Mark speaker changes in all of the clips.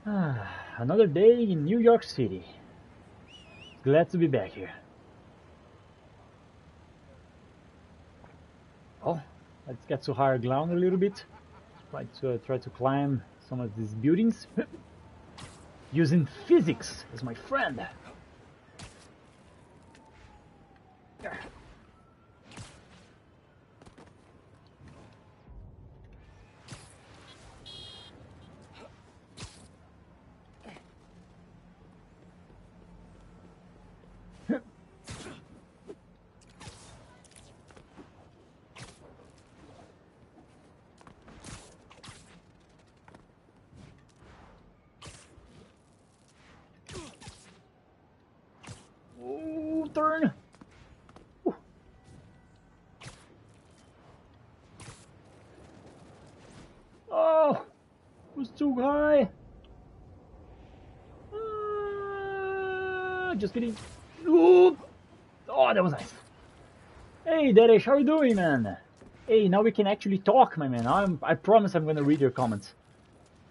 Speaker 1: Another day in New York City. Glad to be back here. Oh, let's get to higher ground a little bit. Try to climb some of these buildings using physics as my friend. Turn. Ooh. Oh, it was too high. Just kidding. Ooh. Oh, that was nice. Hey, Derish, how you doing, man? Hey, now we can actually talk, my man. I promise I'm gonna read your comments.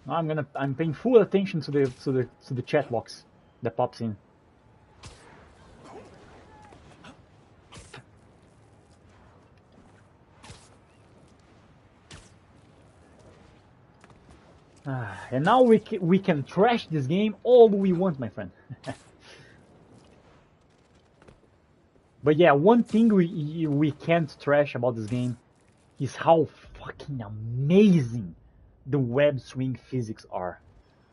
Speaker 1: I'm paying full attention to the chat box that pops in. And now we can trash this game all we want, my friend. But yeah, one thing we can't trash about this game is how fucking amazing the web swing physics are.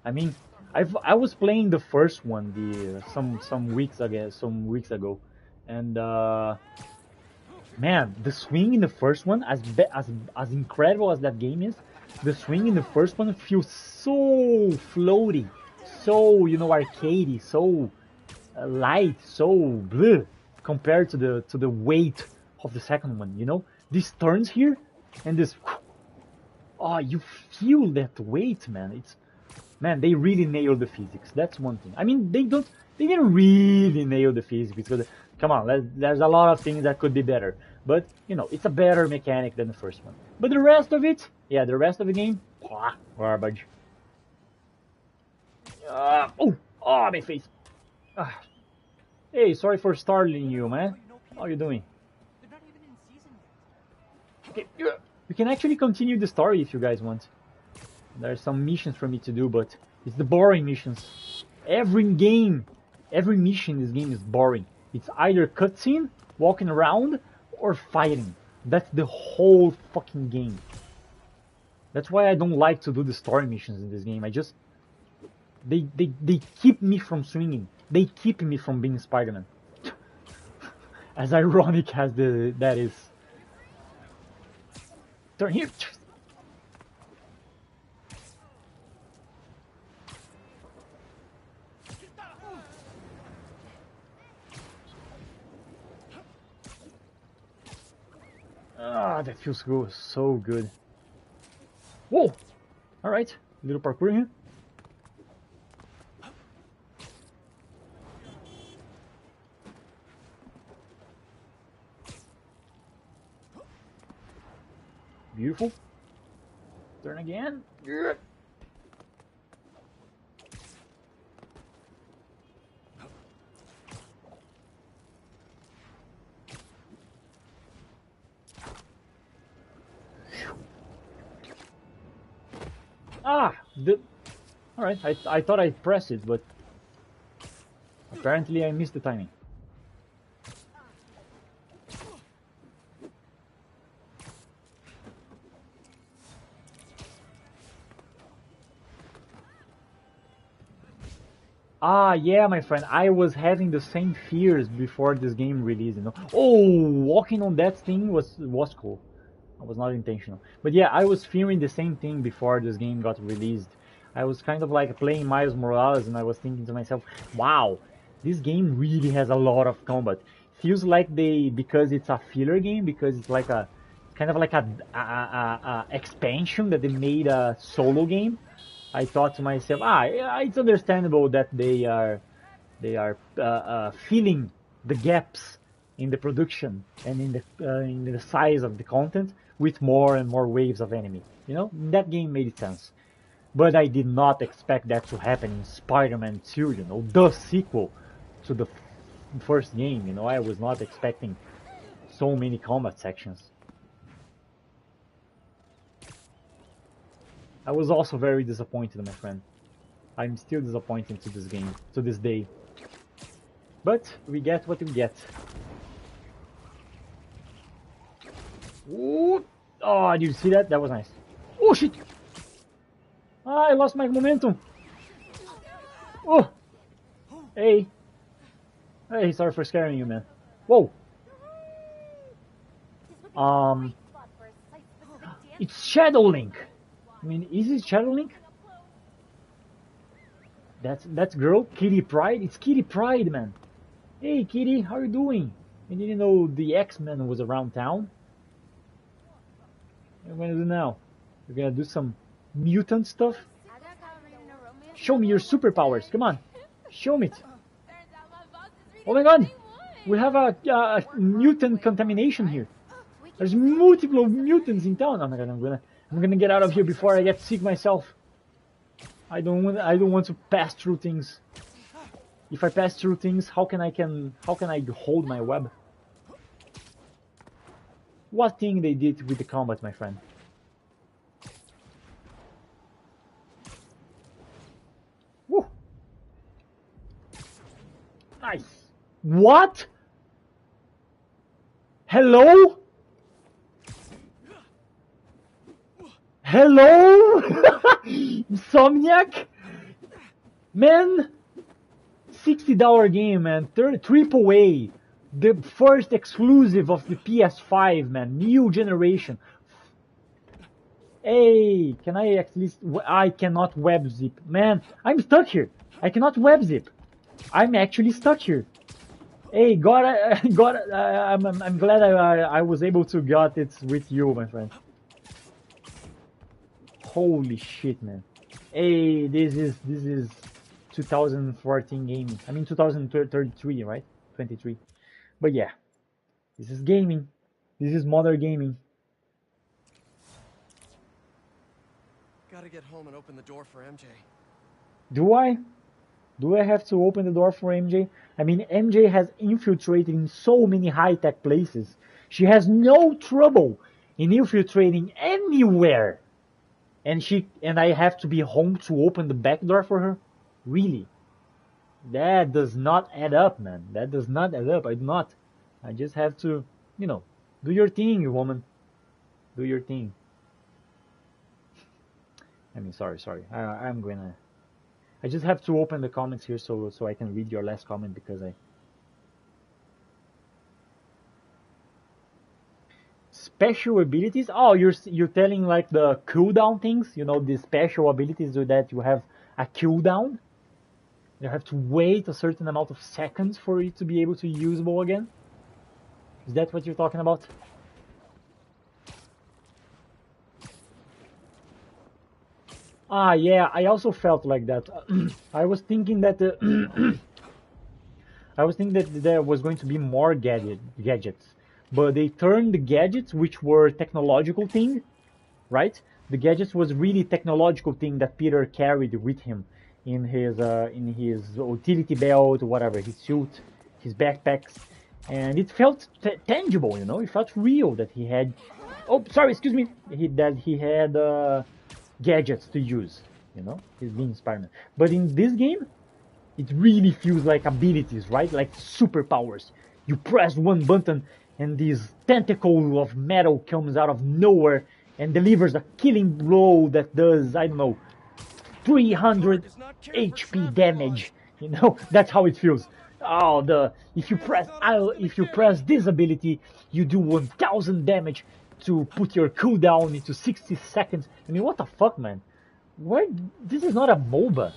Speaker 1: I mean, I was playing the first one some weeks ago, and man, the swing in the first one, as incredible as that game is, the swing in the first one feels so floaty, so arcadey, so light, so bleh, compared to the weight of the second one. These turns here, and this, oh, you feel that weight, man. They really nailed the physics. That's one thing. I mean, they didn't really nail the physics because, come on, there's a lot of things that could be better. But, it's a better mechanic than the first one. But the rest of it, yeah, the rest of the game, garbage. Oh, my face. Hey, sorry for startling you, man. How are you doing? Okay, we can actually continue the story if you guys want. There's some missions for me to do, but it's the boring missions. Every mission in this game is boring. It's either cutscene, walking around, or fighting. That's the whole fucking game. That's why I don't like to do the story missions in this game. They keep me from swinging. They keep me from being Spider-Man. As ironic as that is. Turn here. That feels good. So good. Whoa! Alright, little parkour here. Beautiful. Turn again. Alright, I thought I pressed it, but apparently I missed the timing. Yeah, my friend, I was having the same fears before this game released, Oh, walking on that thing was cool. It was not intentional. But yeah, I was fearing the same thing before this game got released. I was kind of like playing Miles Morales and I was thinking to myself, wow, this game really has a lot of combat. Feels like because it's a filler game, because it's like kind of like a expansion that they made a solo game. I thought to myself, it's understandable that they are filling the gaps in the production and in the size of the content with more and more waves of enemy. That game made sense. But I did not expect that to happen in Spider-Man 2, you know, the sequel to the first game, you know. I was not expecting so many combat sections. I was also very disappointed, my friend. I'm still disappointed to this game, to this day. But we get what we get. Ooh. Oh, did you see that? That was nice. Oh, shit! Ah, I lost my momentum. Oh! Hey. Hey, sorry for scaring you, man. Whoa! It's Shadow Link! I mean, is it Shadow Link? That's girl, Kitty Pryde? It's Kitty Pryde, man. Hey, Kitty, how you doing? I didn't know the X-Men was around town. What are we gonna do now? We're gonna do some mutant stuff? Show me your superpowers, come on. Show me it. Oh my god! We have a mutant contamination here. There's multiple mutants in town. Oh my god, I'm gonna get out of here before I get sick myself. I don't want to pass through things. If I pass through things, how can I hold my web? What thing they did with the combat, my friend? Woo! Nice. What? Hello? Hello? Insomniac? Man, $60 game, man. Triple A. The first exclusive of the PS5, man. New generation. Hey, can I at least... I cannot web zip. Man, I'm stuck here. I cannot web zip. I'm actually stuck here. Hey, God, I'm glad I was able to get it with you, my friend. Holy shit, man. Hey, this is 2014 gaming. I mean 2033, right? 23. But yeah, this is gaming. This is modern gaming.
Speaker 2: Gotta get home and open the door for MJ.
Speaker 1: Do I? Do I have to open the door for MJ? I mean, MJ has infiltrated in so many high-tech places. She has no trouble in infiltrating anywhere. And I have to be home to open the back door for her? Really? That does not add up, man. That does not add up. I do not. I just have to, you know, do your thing, woman. Do your thing. I mean, sorry. I'm gonna... I just have to open the comments here so I can read your last comment because I... Special abilities? Oh, you're telling like the cooldown things? You know, the special abilities so that you have a cooldown? You have to wait a certain amount of seconds for it to be able to be usable again? Is that what you're talking about? Ah, yeah, I also felt like that. I was thinking that I was thinking that there was going to be more gadgets, but they turned the gadgets, which were technological thing, right? The gadgets was really technological thing that Peter carried with him in his utility belt, whatever, his suit, his backpacks, and it felt tangible, you know. It felt real that he had. Oh, sorry, excuse me. That he had gadgets to use, you know. He's being Spider-Man, but in this game, it really feels like abilities, right? Like superpowers. You press one button and this tentacle of metal comes out of nowhere and delivers a killing blow that does, I don't know, 300 HP damage. You know, that's how it feels. Oh, if you press this ability, you do 1000 damage to put your cooldown into 60 seconds. I mean, what the fuck, man? Why? This is not a MOBA.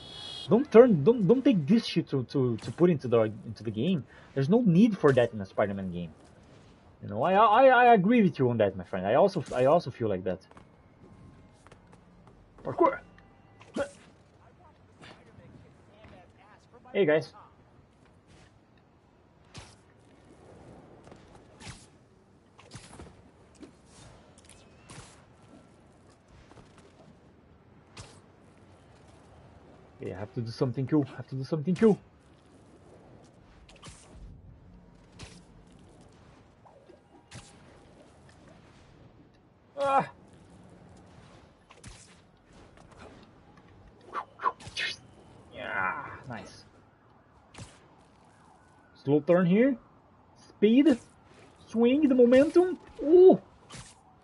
Speaker 1: Don't take this shit to put into the game. There's no need for that in a Spider-Man game. You know, I agree with you on that, my friend. I also feel like that. Parkour. Hey guys. Okay, I have to do something cool. I have to do something cool. Ah. Yeah, nice. Slow turn here. Speed. Swing the momentum. Oh,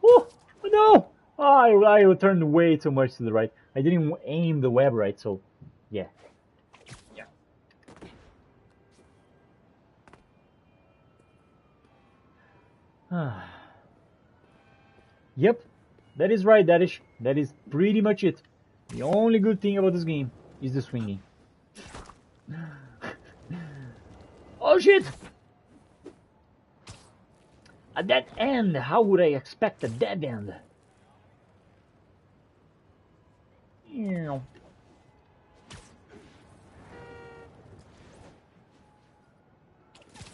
Speaker 1: oh, no! I turned way too much to the right. I didn't aim the web right, so yeah. Yeah. Yep, that is right. That is pretty much it. The only good thing about this game is the swinging. Oh shit! A dead end. How would I expect a dead end? Ew.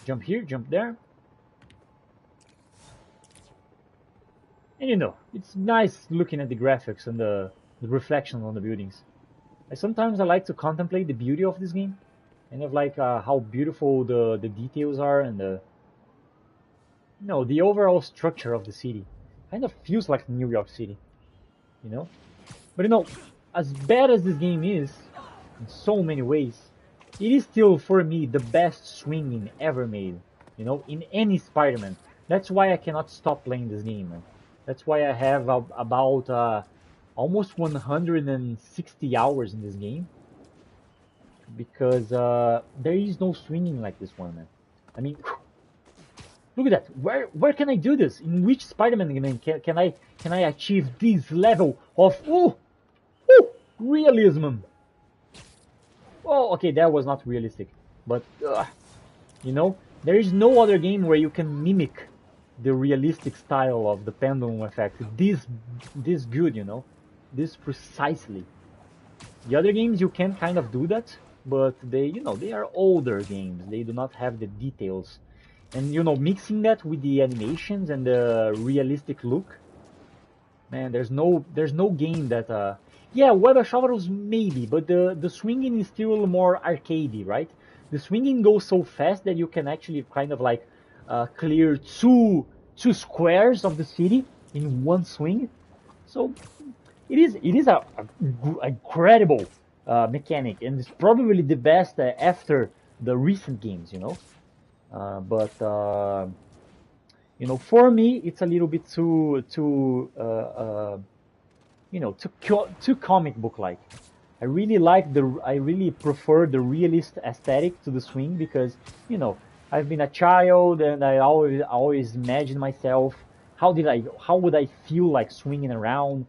Speaker 1: Jump here, jump there. And you know, it's nice looking at the graphics and the reflection on the buildings. Sometimes I like to contemplate the beauty of this game, and of like how beautiful the details are and the the overall structure of the city. Kind of feels like New York City, you know. But as bad as this game is, in so many ways, it is still for me the best swinging ever made. In any Spider-Man. That's why I cannot stop playing this game, man. That's why I have about almost 160 hours in this game, because there is no swinging like this one, man. I mean, look at that. Where can I do this? In which Spider-Man game can I achieve this level of realism? Oh, okay, that was not realistic, but there is no other game where you can mimic the realistic style of the pendulum effect this good, this precisely. The other games you can kind of do that, but they are older games. They do not have the details, and mixing that with the animations and the realistic look, man, there's no game that yeah, Web of Shadows maybe, but the swinging is still more arcadey, right? The swinging goes so fast that you can actually kind of like clear two squares of the city in one swing. So it is a incredible mechanic, and it's probably the best after the recent games, but for me, it's a little bit too comic book like. I really prefer the realist aesthetic to the swing, because I've been a child, and I always imagine myself how would I feel like swinging around,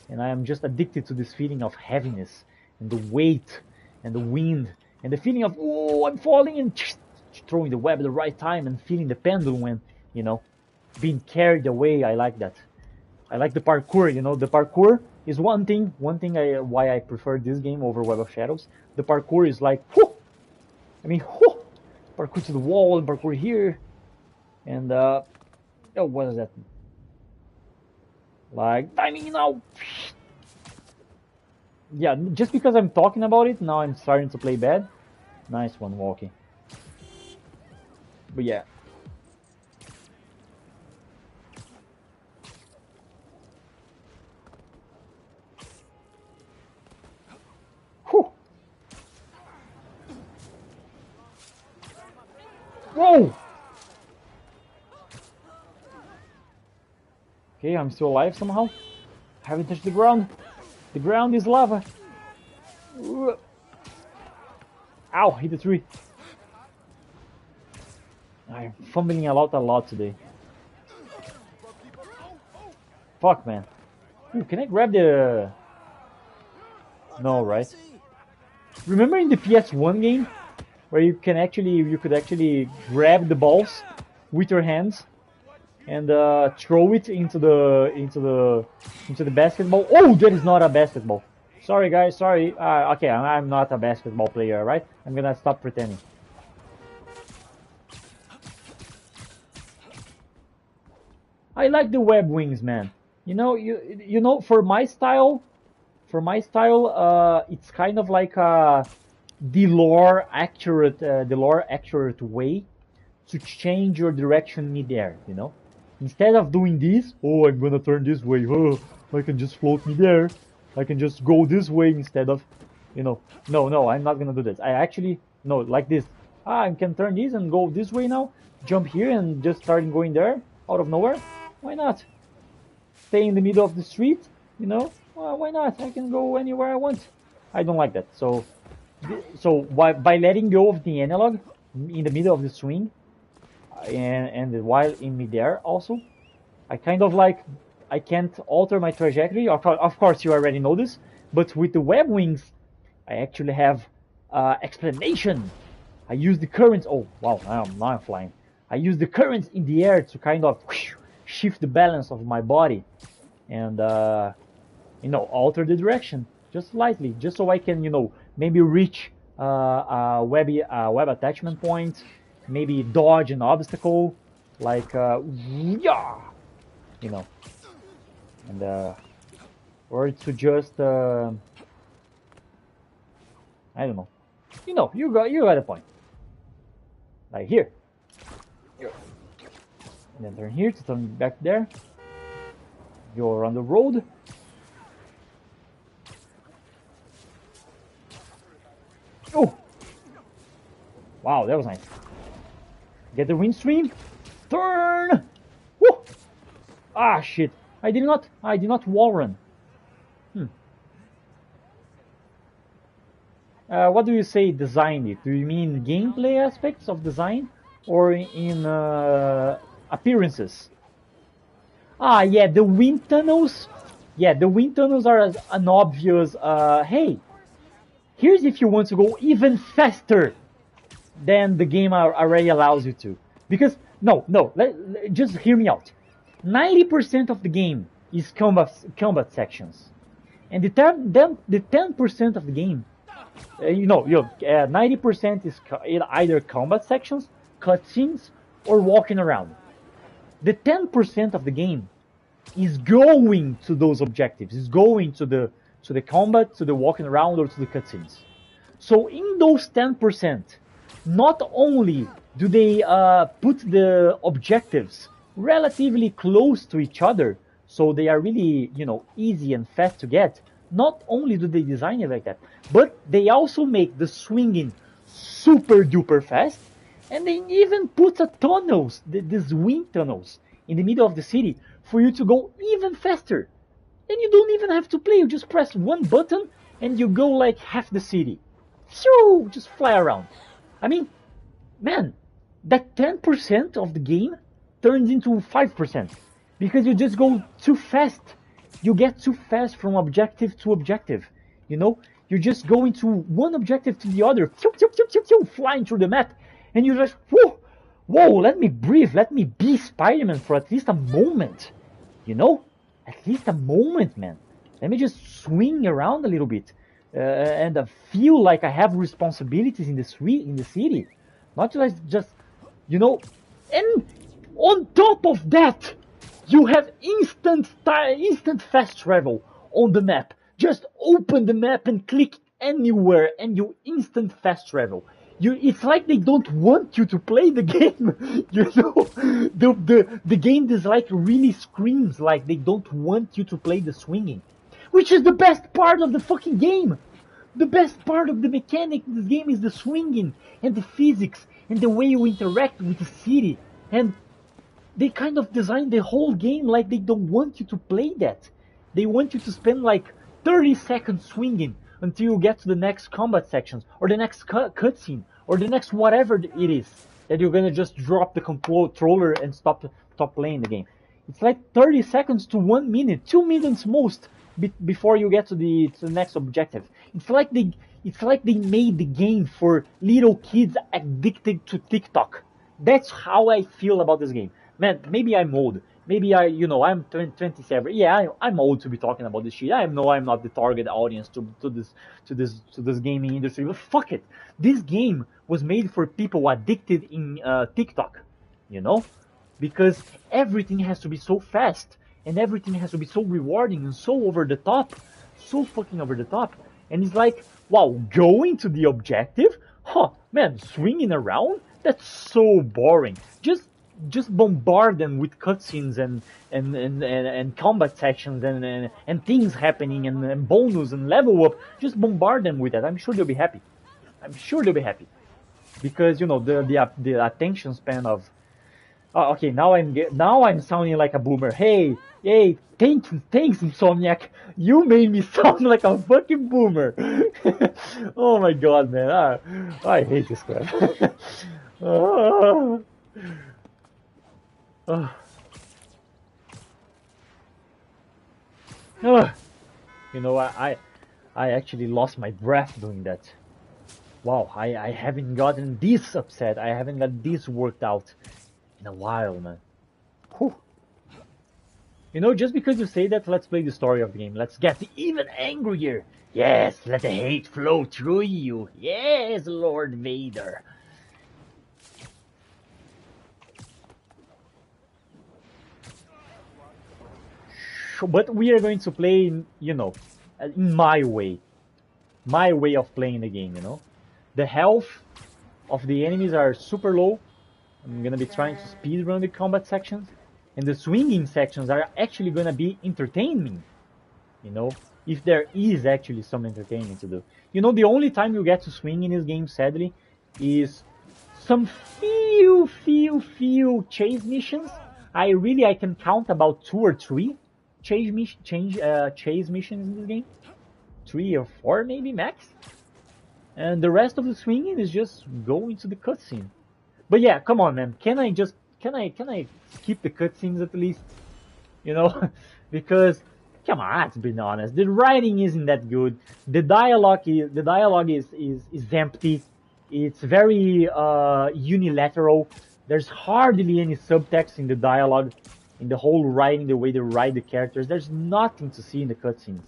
Speaker 1: and I am just addicted to this feeling of heaviness and the weight and the wind and the feeling of, oh, I'm falling, and throwing the web at the right time and feeling the pendulum when being carried away. I like that. I like the parkour. The parkour is one thing. Why I prefer this game over Web of Shadows. The parkour is like, whoo! I mean, whoo! Parkour to the wall and parkour here, and what is that? Like, I mean, yeah. Just because I'm talking about it, now I'm starting to play bad. Nice one, Walkie. But yeah. Whew. Whoa! Okay, I'm still alive somehow. I haven't touched the ground. The ground is lava. Ow, hit the tree. I'm fumbling a lot today. Fuck, man. Ooh, can I grab the... No, right? Remember in the PS1 game where you could actually grab the balls with your hands and throw it into the basketball? Oh, that is not a basketball. Sorry, guys. Sorry. Okay, I'm not a basketball player, right? I'm gonna stop pretending. I like the web wings, man. For my style, for my style, it's kind of like the lore accurate way to change your direction midair. You know, instead of doing this, oh, I'm gonna turn this way. Oh, I can just float midair. I can just go this way instead of, you know, no, I'm not gonna do this. I actually no like this. Ah, I can turn this and go this way now. Jump here and just start going there out of nowhere. Why not? Stay in the middle of the street, you know? Well, why not? I can go anywhere I want. I don't like that. So by letting go of the analog in the middle of the swing, and while in midair also, I kind of like I can't alter my trajectory. Of course, you already know this, but with the web wings, I actually have explanation. I use the currents. Oh wow, now I'm flying. I use the currents in the air to kind of shift the balance of my body and alter the direction just slightly, just so I can maybe reach a web attachment point, maybe dodge an obstacle, like yeah, and or to just I don't know, you got a point, like here. And then turn here to turn back there. Go around the road. Oh! Wow, that was nice. Get the wind stream. Turn! Woo! Ah, shit. I did not wall run. What do you say design it? Do you mean gameplay aspects of design? Or in appearances? Ah, yeah, the wind tunnels. Yeah, the wind tunnels are an obvious, hey, here's if you want to go even faster than the game already allows you to. Because, just hear me out. 90% of the game is combat sections. And the 10% of the game, 90% is either combat sections, cutscenes, or walking around. The 10% of the game is going to those objectives, is going to the combat, to the walking around, or to the cutscenes. So in those 10%, not only do they put the objectives relatively close to each other, so they are really, easy and fast to get, not only do they design it like that, but they also make the swinging super duper fast. And they even put tunnels, these wind tunnels, in the middle of the city for you to go even faster. And you don't even have to play, you just press one button and you go like half the city. Shoo! Just fly around. I mean, man, that 10% of the game turns into 5%. Because you just go too fast. You get too fast from objective to objective. You're just going to one objective to the other, flying through the map. And you're just, whoa, let me breathe, let me be Spider-Man for at least a moment. At least a moment, man. Let me just swing around a little bit. And feel like I have responsibilities in the city. Not just, and on top of that, you have instant fast travel on the map. Just open the map and click anywhere and you instant fast travel. It's like they don't want you to play the game. The game is like really screams like they don't want you to play the swinging, which is the best part of the fucking game. The best part of the mechanic in this game is the swinging and the physics and the way you interact with the city. And they kind of design the whole game like they don't want you to play that. They want you to spend like 30 seconds swinging until you get to the next combat sections, or the next cutscene, or the next whatever it is, that you're gonna just drop the controller and stop playing the game. It's like 30 seconds to 1 minute, 2 minutes most, before you get to the next objective. It's like they made the game for little kids addicted to TikTok. That's how I feel about this game. Man, maybe I'm old. Maybe I'm 27. Yeah, I'm old to be talking about this shit. I know I'm not the target audience to this gaming industry, but fuck it. This game was made for people addicted in TikTok, because everything has to be so fast and everything has to be so rewarding and so over the top. so fucking over the top. And it's like, wow, going to the objective? Huh, man, swinging around? That's so boring. Just bombard them with cutscenes and combat sections and things happening and bonus and level up. Just bombard them with that. I'm sure they'll be happy. I'm sure they'll be happy. Because you know the attention span of okay, now I'm sounding like a boomer. Hey, thanks, Insomniac. You made me sound like a fucking boomer. Oh my god, man. I hate this crap. Ah. Ah. Ah. You know, I actually lost my breath doing that. Wow, I haven't gotten this upset. I haven't got this worked out in a while, man. Whew. You know, just because you say that, let's play the story of the game. Let's get even angrier. Yes, let the hate flow through you. Yes, Lord Vader. But we are going to play, you know, in my way. My way of playing the game, you know. The health of the enemies are super low. I'm gonna be trying to speedrun the combat sections. And the swinging sections are actually gonna be entertaining. You know, if there is actually some entertainment to do. You know, the only time you get to swing in this game, sadly, is some few chase missions. I can count about 2 or 3 chase missions in this game. 3 or 4 maybe max. And the rest of the swinging is just going to the cutscene. But yeah, come on, man. Can I skip the cutscenes at least? You know, because come on, let's be honest. The writing isn't that good. The dialogue is empty. It's very unilateral. There's hardly any subtext in the dialogue, in the whole writing, the way they write the characters. There's nothing to see in the cutscenes.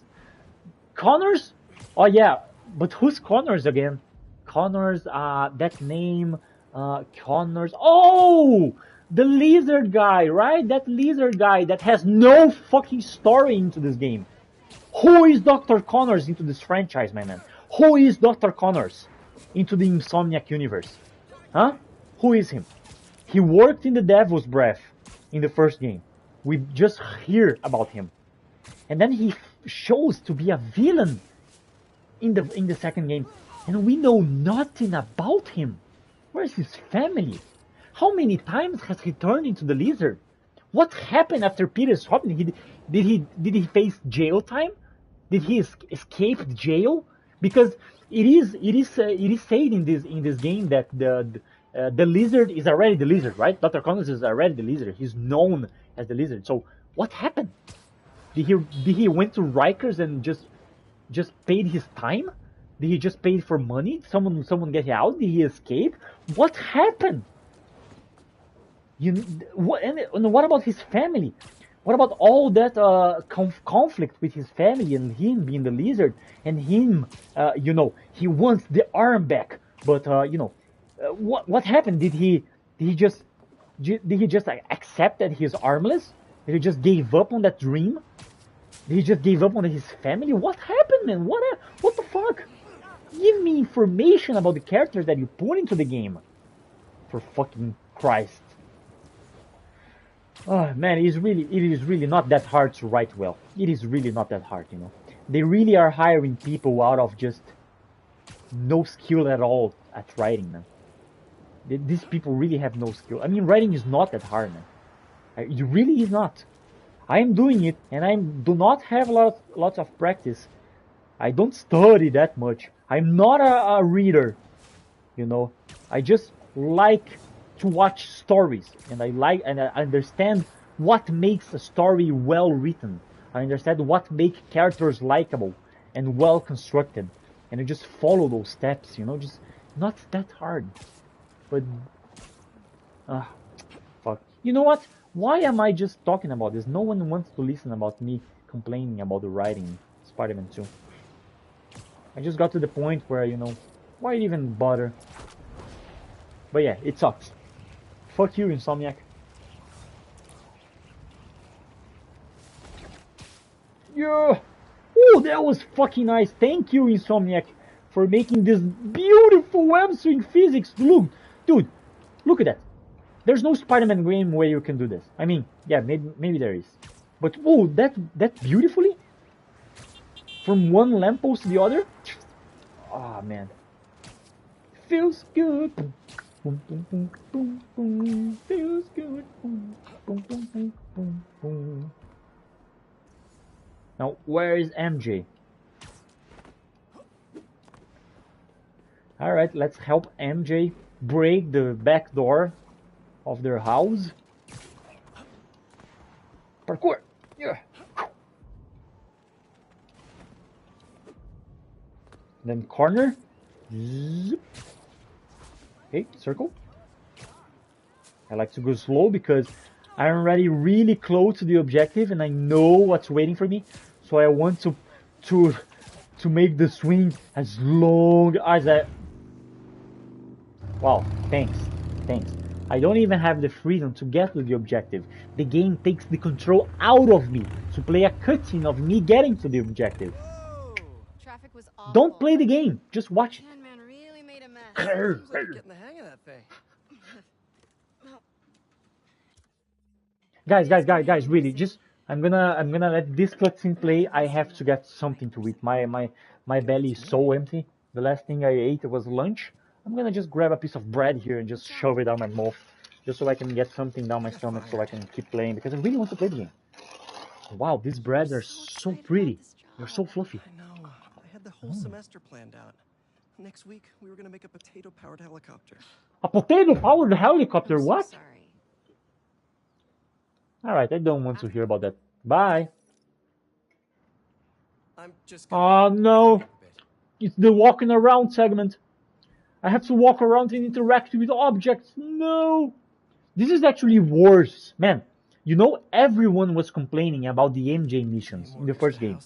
Speaker 1: Connors? Oh yeah, but who's Connors again? Connors, that name, Connors. Oh! The lizard guy, right? That lizard guy that has no fucking story into this game. Who is Dr. Connors into this franchise, my man? Who is Dr. Connors into the Insomniac universe? Huh? Who is him? He worked in the Devil's Breath in the first game. We just hear about him. And then he shows to be a villain in the second game. And we know nothing about him. Where's his family? How many times has he turned into the lizard? What happened after Peter's happened? Did he face jail time? Did he escape jail? Because it is said in this game that the lizard is already the lizard, right? Dr. Connors is already the lizard. He's known as the lizard. So what happened? Did he went to Rikers and just paid his time? Did he just pay for money? Someone get out? Did he escape? What happened? What about his family? What about all that conflict with his family and him being the lizard and him? He wants the arm back, but what happened? Did he just accept that he's armless? Did he just gave up on that dream? Did he just give up on his family? What happened, man? What the fuck? Give me information about the characters that you put into the game. For fucking Christ. Oh man, it is really not that hard to write well. It is really not that hard, you know. They really are hiring people out of just no skill at all at writing, man. These people really have no skill. I mean, writing is not that hard, man. It really is not. I am doing it, and I do not have lots of practice. I don't study that much. I'm not a reader, you know. I just like to watch stories, and I understand what makes a story well written. I understand what makes characters likable and well constructed, and I just follow those steps, you know. Just not that hard, but fuck. You know what? Why am I just talking about this? No one wants to listen about me complaining about the writing in Spider-Man 2. I just got to the point where, you know, why even bother? But yeah, it sucks. Fuck you, Insomniac. Yeah! Woo! Oh, that was fucking nice. Thank you, Insomniac, for making this beautiful web swing physics. Look, dude, look at that. There's no Spider-Man game where you can do this. I mean, yeah, maybe there is. But, oh, that beautifully? From one lamppost to the other? Ah, oh, man. Feels good. Boom, boom, boom, boom, boom. Feels good. Boom, boom, boom, boom, boom, boom. Now, where is MJ? Alright, let's help MJ break the back door of their house. Parkour! Yeah! Then corner. Zip. Okay, circle. I like to go slow because I'm already really close to the objective and I know what's waiting for me. So I want to make the swing as long as I... Wow, thanks. I don't even have the freedom to get to the objective. The game takes the control out of me to play a cutscene of me getting to the objective.
Speaker 2: Whoa. Traffic was awful.
Speaker 1: Don't play the game, just watch it.
Speaker 2: Man really made a mess. Seems like you're getting the hang of that thing.
Speaker 1: Guys, really, just I'm gonna let this cutscene play. I have to get something to eat. My belly is so empty. The last thing I ate was lunch. I'm gonna just grab a piece of bread here and just shove it down my mouth, just so I can get something down my stomach so I can keep playing, because I really want to play the game. Wow, these breads are so pretty. They're so fluffy.
Speaker 2: I know. I had the whole semester planned out. Next week, we were gonna make a potato-powered helicopter.
Speaker 1: A potato-powered helicopter? What?
Speaker 2: Sorry.
Speaker 1: Alright, I don't want to hear about that. Bye.
Speaker 2: I'm just
Speaker 1: Oh no. It's the walking around segment. I have to walk around and interact with objects. No. This is actually worse. Man, you know, everyone was complaining about the MJ missions in the first game.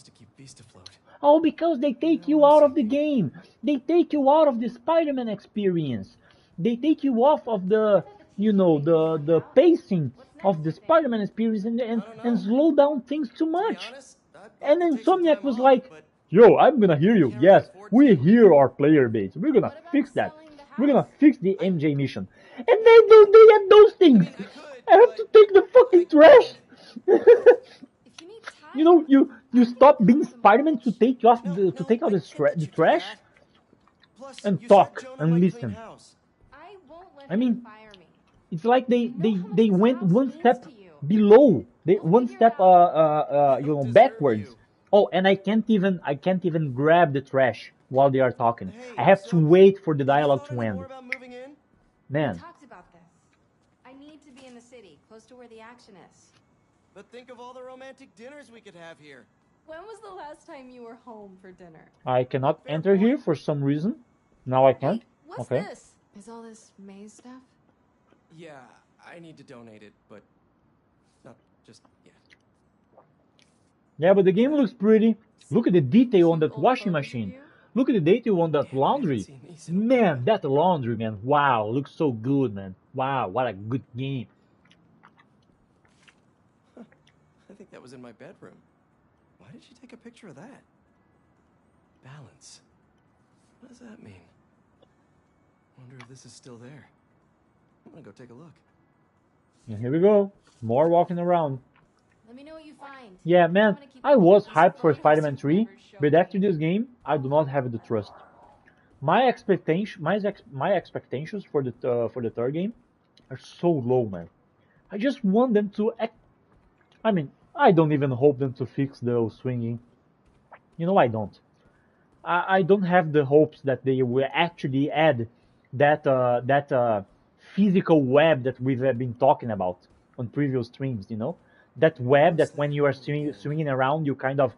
Speaker 1: Oh, because they take you out of the game. They take you out of the Spider-Man experience. They take you off of the, you know, the pacing of the Spider-Man experience and slow down things too much. And Insomniac was like, yo, I'm gonna hear you. Yes, we hear our player base. We're gonna fix that. We're gonna fix the MJ mission. And they add those things. I have to take the fucking trash. You know, you stop being Spider-Man to take out the trash and talk and listen. I mean, it's like they went one step below, one step you know, backwards. Oh, and I can't even grab the trash while they are talking. I have to wait for the dialogue to end. Man.
Speaker 3: Talked about this. I need to be in the city, close to where the action is.
Speaker 2: But think of all the romantic dinners we could have here.
Speaker 3: When was the last time you were home for dinner?
Speaker 1: I cannot enter here for some reason. Now I can.
Speaker 3: Hey, what's
Speaker 1: Okay.
Speaker 3: this? Is all this maze stuff?
Speaker 2: Yeah, I need to donate it, but not just yet.
Speaker 1: Yeah, but the game looks pretty. Look at the detail on that washing machine. Look at the detail on that laundry. Man, that laundry, man. Wow, looks so good, man. Wow, what a good game.
Speaker 2: I think that was in my bedroom. Why did she take a picture of that? Balance. What does that mean? Wonder if this is still there. I'm gonna go take a look.
Speaker 1: And here we go. More walking around.
Speaker 3: Let me know what you find.
Speaker 1: Yeah, man, I was hyped for Spider-Man 3, but after this game, I do not have the trust. My expectations for the third game are so low, man. I just want them to I mean, I don't even hope them to fix the swinging. You know, I don't. I don't have the hopes that they will actually add that physical web that we've been talking about on previous streams, you know? That web that when you are swinging around, you kind of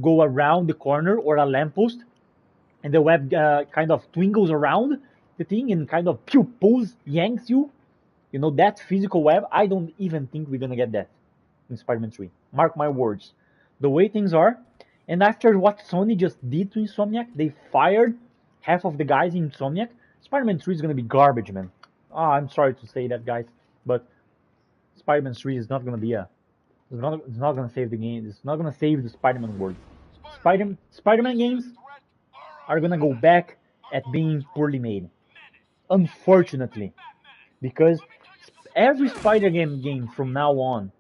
Speaker 1: go around the corner or a lamppost, and the web kind of twinkles around the thing and kind of pulls, yanks you. You know, that physical web, I don't even think we're gonna get that in Spider-Man 3. Mark my words. The way things are, and after what Sony just did to Insomniac, they fired half of the guys in Insomniac. Spider-Man 3 is gonna be garbage, man. I'm sorry to say that, guys, but Spider-Man 3 is not gonna be it's not gonna save the game. It's not gonna save the Spider-Man world. Spider-Man games are gonna go back at being poorly made. Unfortunately, because every Spider-Man game from now on,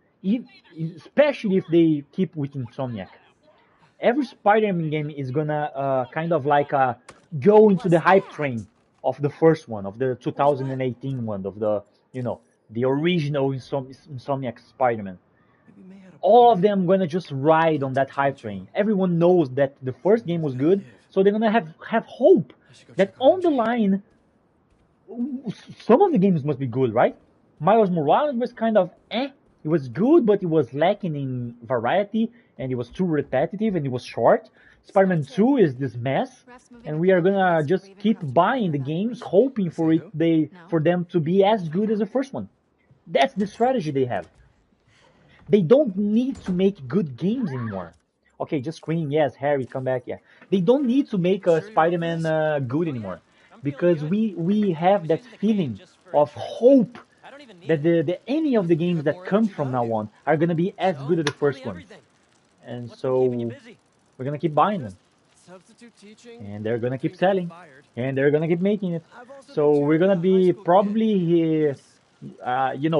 Speaker 1: especially if they keep with Insomniac, every Spider-Man game is gonna kind of like go into the hype train of the first one, of the 2018 one, of the the original Insomniac Spider-Man.
Speaker 2: Maybe May had a
Speaker 1: All of
Speaker 2: point.
Speaker 1: them gonna just ride on that hype train. Everyone knows that the first game was good, so they're gonna have hope
Speaker 2: I should go
Speaker 1: that
Speaker 2: check on
Speaker 1: on the
Speaker 2: MJ.
Speaker 1: line some of the games must be good, right? Miles Morales was kind of eh. It was good, but it was lacking in variety, and it was too repetitive, and it was short. Spider-Man 2 is this mess, and we are gonna just keep buying the games, hoping for
Speaker 2: Say
Speaker 1: it
Speaker 2: who?
Speaker 1: for them to be as good as the first one. That's the strategy they have. They don't need to make good games anymore. Okay, just scream, yes, Harry, come back, yeah. They don't need to make a
Speaker 2: Sure you're up for
Speaker 1: Spider-Man
Speaker 2: this?
Speaker 1: good anymore,
Speaker 4: I'm feeling
Speaker 1: because
Speaker 4: good.
Speaker 1: we
Speaker 4: I
Speaker 1: have
Speaker 4: was
Speaker 1: that
Speaker 4: using the cane
Speaker 1: feeling
Speaker 4: just for
Speaker 1: of
Speaker 4: insurance,
Speaker 1: hope
Speaker 4: but I don't even need
Speaker 1: that
Speaker 4: it.
Speaker 1: any of the
Speaker 4: You
Speaker 1: games
Speaker 4: have
Speaker 1: that
Speaker 4: more
Speaker 1: come
Speaker 4: energy
Speaker 1: from
Speaker 4: than I
Speaker 1: now
Speaker 4: do.
Speaker 1: on are gonna be as
Speaker 4: So,
Speaker 1: good as the
Speaker 4: tell me
Speaker 1: first one,
Speaker 4: everything.
Speaker 1: and
Speaker 4: What's been keeping you
Speaker 1: so
Speaker 4: busy?
Speaker 1: we're gonna keep buying them,
Speaker 2: Just substitute teaching.
Speaker 1: and they're gonna keep
Speaker 2: Been getting
Speaker 1: selling,
Speaker 2: fired.
Speaker 1: and they're gonna keep making it.
Speaker 2: I've also been
Speaker 1: So we're
Speaker 2: chairing
Speaker 1: gonna
Speaker 2: a high
Speaker 1: be
Speaker 2: school kid
Speaker 1: probably
Speaker 2: who's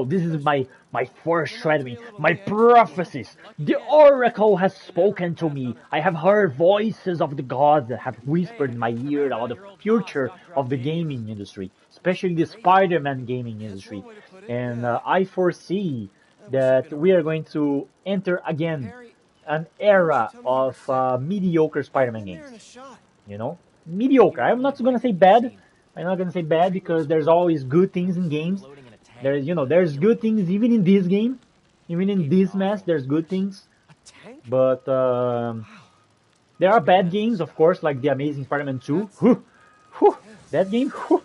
Speaker 1: this is
Speaker 2: special.
Speaker 1: my
Speaker 2: Reminds me
Speaker 1: foreshadowing,
Speaker 2: a little
Speaker 1: my
Speaker 2: of the extra kid.
Speaker 1: prophecies.
Speaker 4: Lucky
Speaker 1: The
Speaker 4: kid.
Speaker 1: oracle has
Speaker 4: I never
Speaker 1: spoken to
Speaker 4: passed
Speaker 1: me.
Speaker 4: on her
Speaker 1: I have
Speaker 4: test.
Speaker 1: heard voices of the gods that have
Speaker 4: Hey,
Speaker 1: whispered in my
Speaker 4: I read
Speaker 1: ear
Speaker 4: about
Speaker 1: about the
Speaker 4: your old boss,
Speaker 1: future
Speaker 4: Dr.
Speaker 1: of the
Speaker 4: Octavius.
Speaker 1: gaming industry, especially the
Speaker 2: Great.
Speaker 1: Spider-Man gaming
Speaker 2: That's
Speaker 1: industry.
Speaker 2: one way to put it,
Speaker 1: And
Speaker 2: yeah.
Speaker 1: I foresee
Speaker 2: I wish he'd
Speaker 1: that
Speaker 2: been
Speaker 1: we are
Speaker 2: around.
Speaker 1: going to enter again
Speaker 2: Harry,
Speaker 1: an
Speaker 2: why don't you
Speaker 1: era
Speaker 2: tell me you were
Speaker 1: of
Speaker 2: sick?
Speaker 1: mediocre
Speaker 2: I've
Speaker 1: Spider-Man
Speaker 2: been there
Speaker 1: games.
Speaker 2: in a shot.
Speaker 1: You know, mediocre.
Speaker 4: You're not
Speaker 1: I'm
Speaker 4: really
Speaker 1: not gonna
Speaker 4: like
Speaker 1: say
Speaker 4: what you
Speaker 1: bad.
Speaker 4: seem.
Speaker 1: I'm not gonna say
Speaker 4: The
Speaker 1: bad
Speaker 4: treatment was
Speaker 1: because there's
Speaker 4: rough.
Speaker 1: always good things in
Speaker 4: Like
Speaker 1: games.
Speaker 4: floating in a tank
Speaker 1: There's
Speaker 4: with
Speaker 1: there's good
Speaker 4: aliens.
Speaker 1: things even in this game, even in
Speaker 4: Gave me
Speaker 1: this mess.
Speaker 4: awful
Speaker 1: There's good
Speaker 4: nightmares.
Speaker 1: things,
Speaker 2: A tank?
Speaker 1: but
Speaker 2: Wow.
Speaker 1: there are
Speaker 4: Should get
Speaker 1: bad
Speaker 4: that
Speaker 1: games, of
Speaker 4: fixed up.
Speaker 1: course, like the Amazing Spider-Man 2.
Speaker 2: That's
Speaker 1: Whew, whew,
Speaker 2: intense.
Speaker 1: that game. Whew.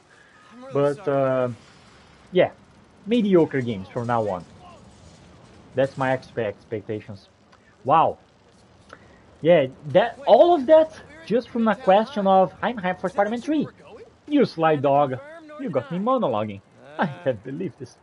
Speaker 2: I'm really
Speaker 1: But
Speaker 2: sorry, Harry.
Speaker 1: yeah, mediocre games from now on. That's my expectations. Wow. Yeah, that
Speaker 2: Wait,
Speaker 1: all of that
Speaker 2: we're at
Speaker 1: just from a
Speaker 2: Midtown
Speaker 1: question
Speaker 2: High.
Speaker 1: of I'm hyped for
Speaker 2: Is that
Speaker 1: Spider-Man
Speaker 2: actually where
Speaker 1: 3.
Speaker 2: we're going?
Speaker 1: You sly
Speaker 4: Neither
Speaker 1: dog.
Speaker 4: confirm nor
Speaker 1: You got me
Speaker 4: deny.
Speaker 1: monologuing. I can't believe this.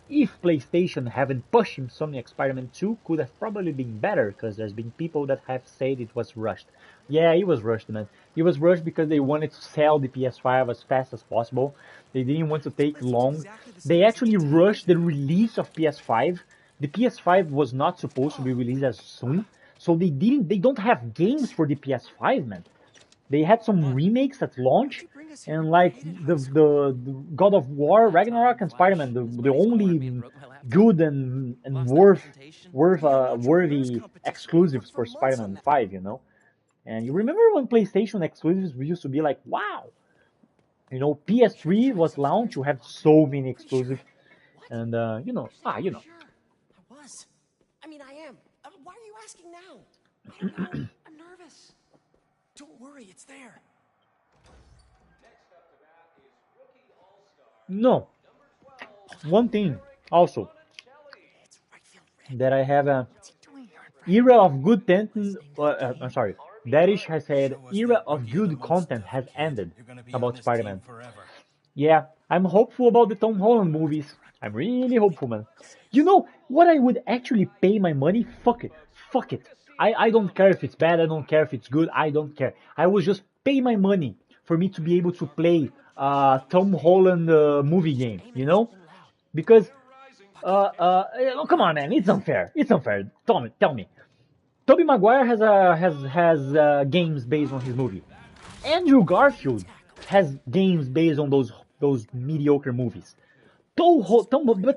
Speaker 1: If PlayStation haven't pushed Insomniac Spider-Man 2, could have probably been better, because there's been people that have said it was rushed. Yeah, it was rushed, man. It was rushed because they wanted to sell the PS5 as fast as possible. They didn't want to take
Speaker 2: Looks
Speaker 1: long.
Speaker 2: exactly the
Speaker 1: They
Speaker 2: same as it
Speaker 1: actually
Speaker 2: did 10 years
Speaker 1: rushed the
Speaker 2: ago.
Speaker 1: release of PS5. The PS5 was not supposed to be released as soon, so they don't have games for the PS5, man. They had some remakes at
Speaker 2: What'd
Speaker 1: launch,
Speaker 2: you bring us here?
Speaker 1: and
Speaker 2: I
Speaker 1: like
Speaker 2: hated high school.
Speaker 1: the God of War,
Speaker 4: That
Speaker 1: Ragnarok,
Speaker 4: time,
Speaker 1: and
Speaker 4: Flash,
Speaker 1: Spider-Man,
Speaker 4: his
Speaker 1: the
Speaker 4: buddies cornered me and
Speaker 1: only
Speaker 4: broke my laptop.
Speaker 1: good and
Speaker 4: Lost that
Speaker 1: worth
Speaker 4: presentation.
Speaker 1: worth
Speaker 2: We had an entrepreneurs
Speaker 1: worthy
Speaker 2: competition. We
Speaker 1: exclusives
Speaker 2: worked for
Speaker 1: for
Speaker 2: months on
Speaker 1: Spider-Man
Speaker 2: that.
Speaker 1: 5, you know. And you remember when PlayStation exclusives used to be like, wow,
Speaker 2: Sure this
Speaker 1: PS3
Speaker 2: place
Speaker 1: was
Speaker 2: upstairs?
Speaker 1: launched, you have so many
Speaker 2: Pretty sure.
Speaker 1: exclusives,
Speaker 2: What?
Speaker 1: and
Speaker 2: You said you
Speaker 1: you
Speaker 2: were
Speaker 1: know.
Speaker 2: sure. I was. I mean, I am. Why are you asking now? I don't know. I'm nervous. Don't worry, it's there.
Speaker 1: No, one thing also
Speaker 2: It's right field red.
Speaker 1: that I have a
Speaker 2: What's he doing here in front?
Speaker 1: era of good content.
Speaker 2: Listening to the
Speaker 1: I'm
Speaker 2: game?
Speaker 1: sorry, Darish has said
Speaker 5: Show us
Speaker 1: era
Speaker 5: that
Speaker 1: of
Speaker 5: rookie of the
Speaker 1: good
Speaker 5: month
Speaker 1: content
Speaker 5: stuff,
Speaker 1: has
Speaker 5: kid.
Speaker 1: ended
Speaker 5: You're gonna be on
Speaker 1: about
Speaker 5: this team
Speaker 1: Spider-Man.
Speaker 5: forever.
Speaker 1: Yeah, I'm hopeful about the Tom Holland movies. I'm really hopeful, man. You know what I would actually pay my money? Fuck it. Fuck it. I don't care if it's bad, I don't care if it's good, I don't care. I would just pay my money for me to be able to play Tom Holland movie game,
Speaker 2: Aim at
Speaker 1: you know?
Speaker 2: something loud.
Speaker 1: Because oh, come on, man, it's unfair. It's unfair. Tell me. Tobey Maguire has games based on his movie. Andrew Garfield has games based on those mediocre movies. But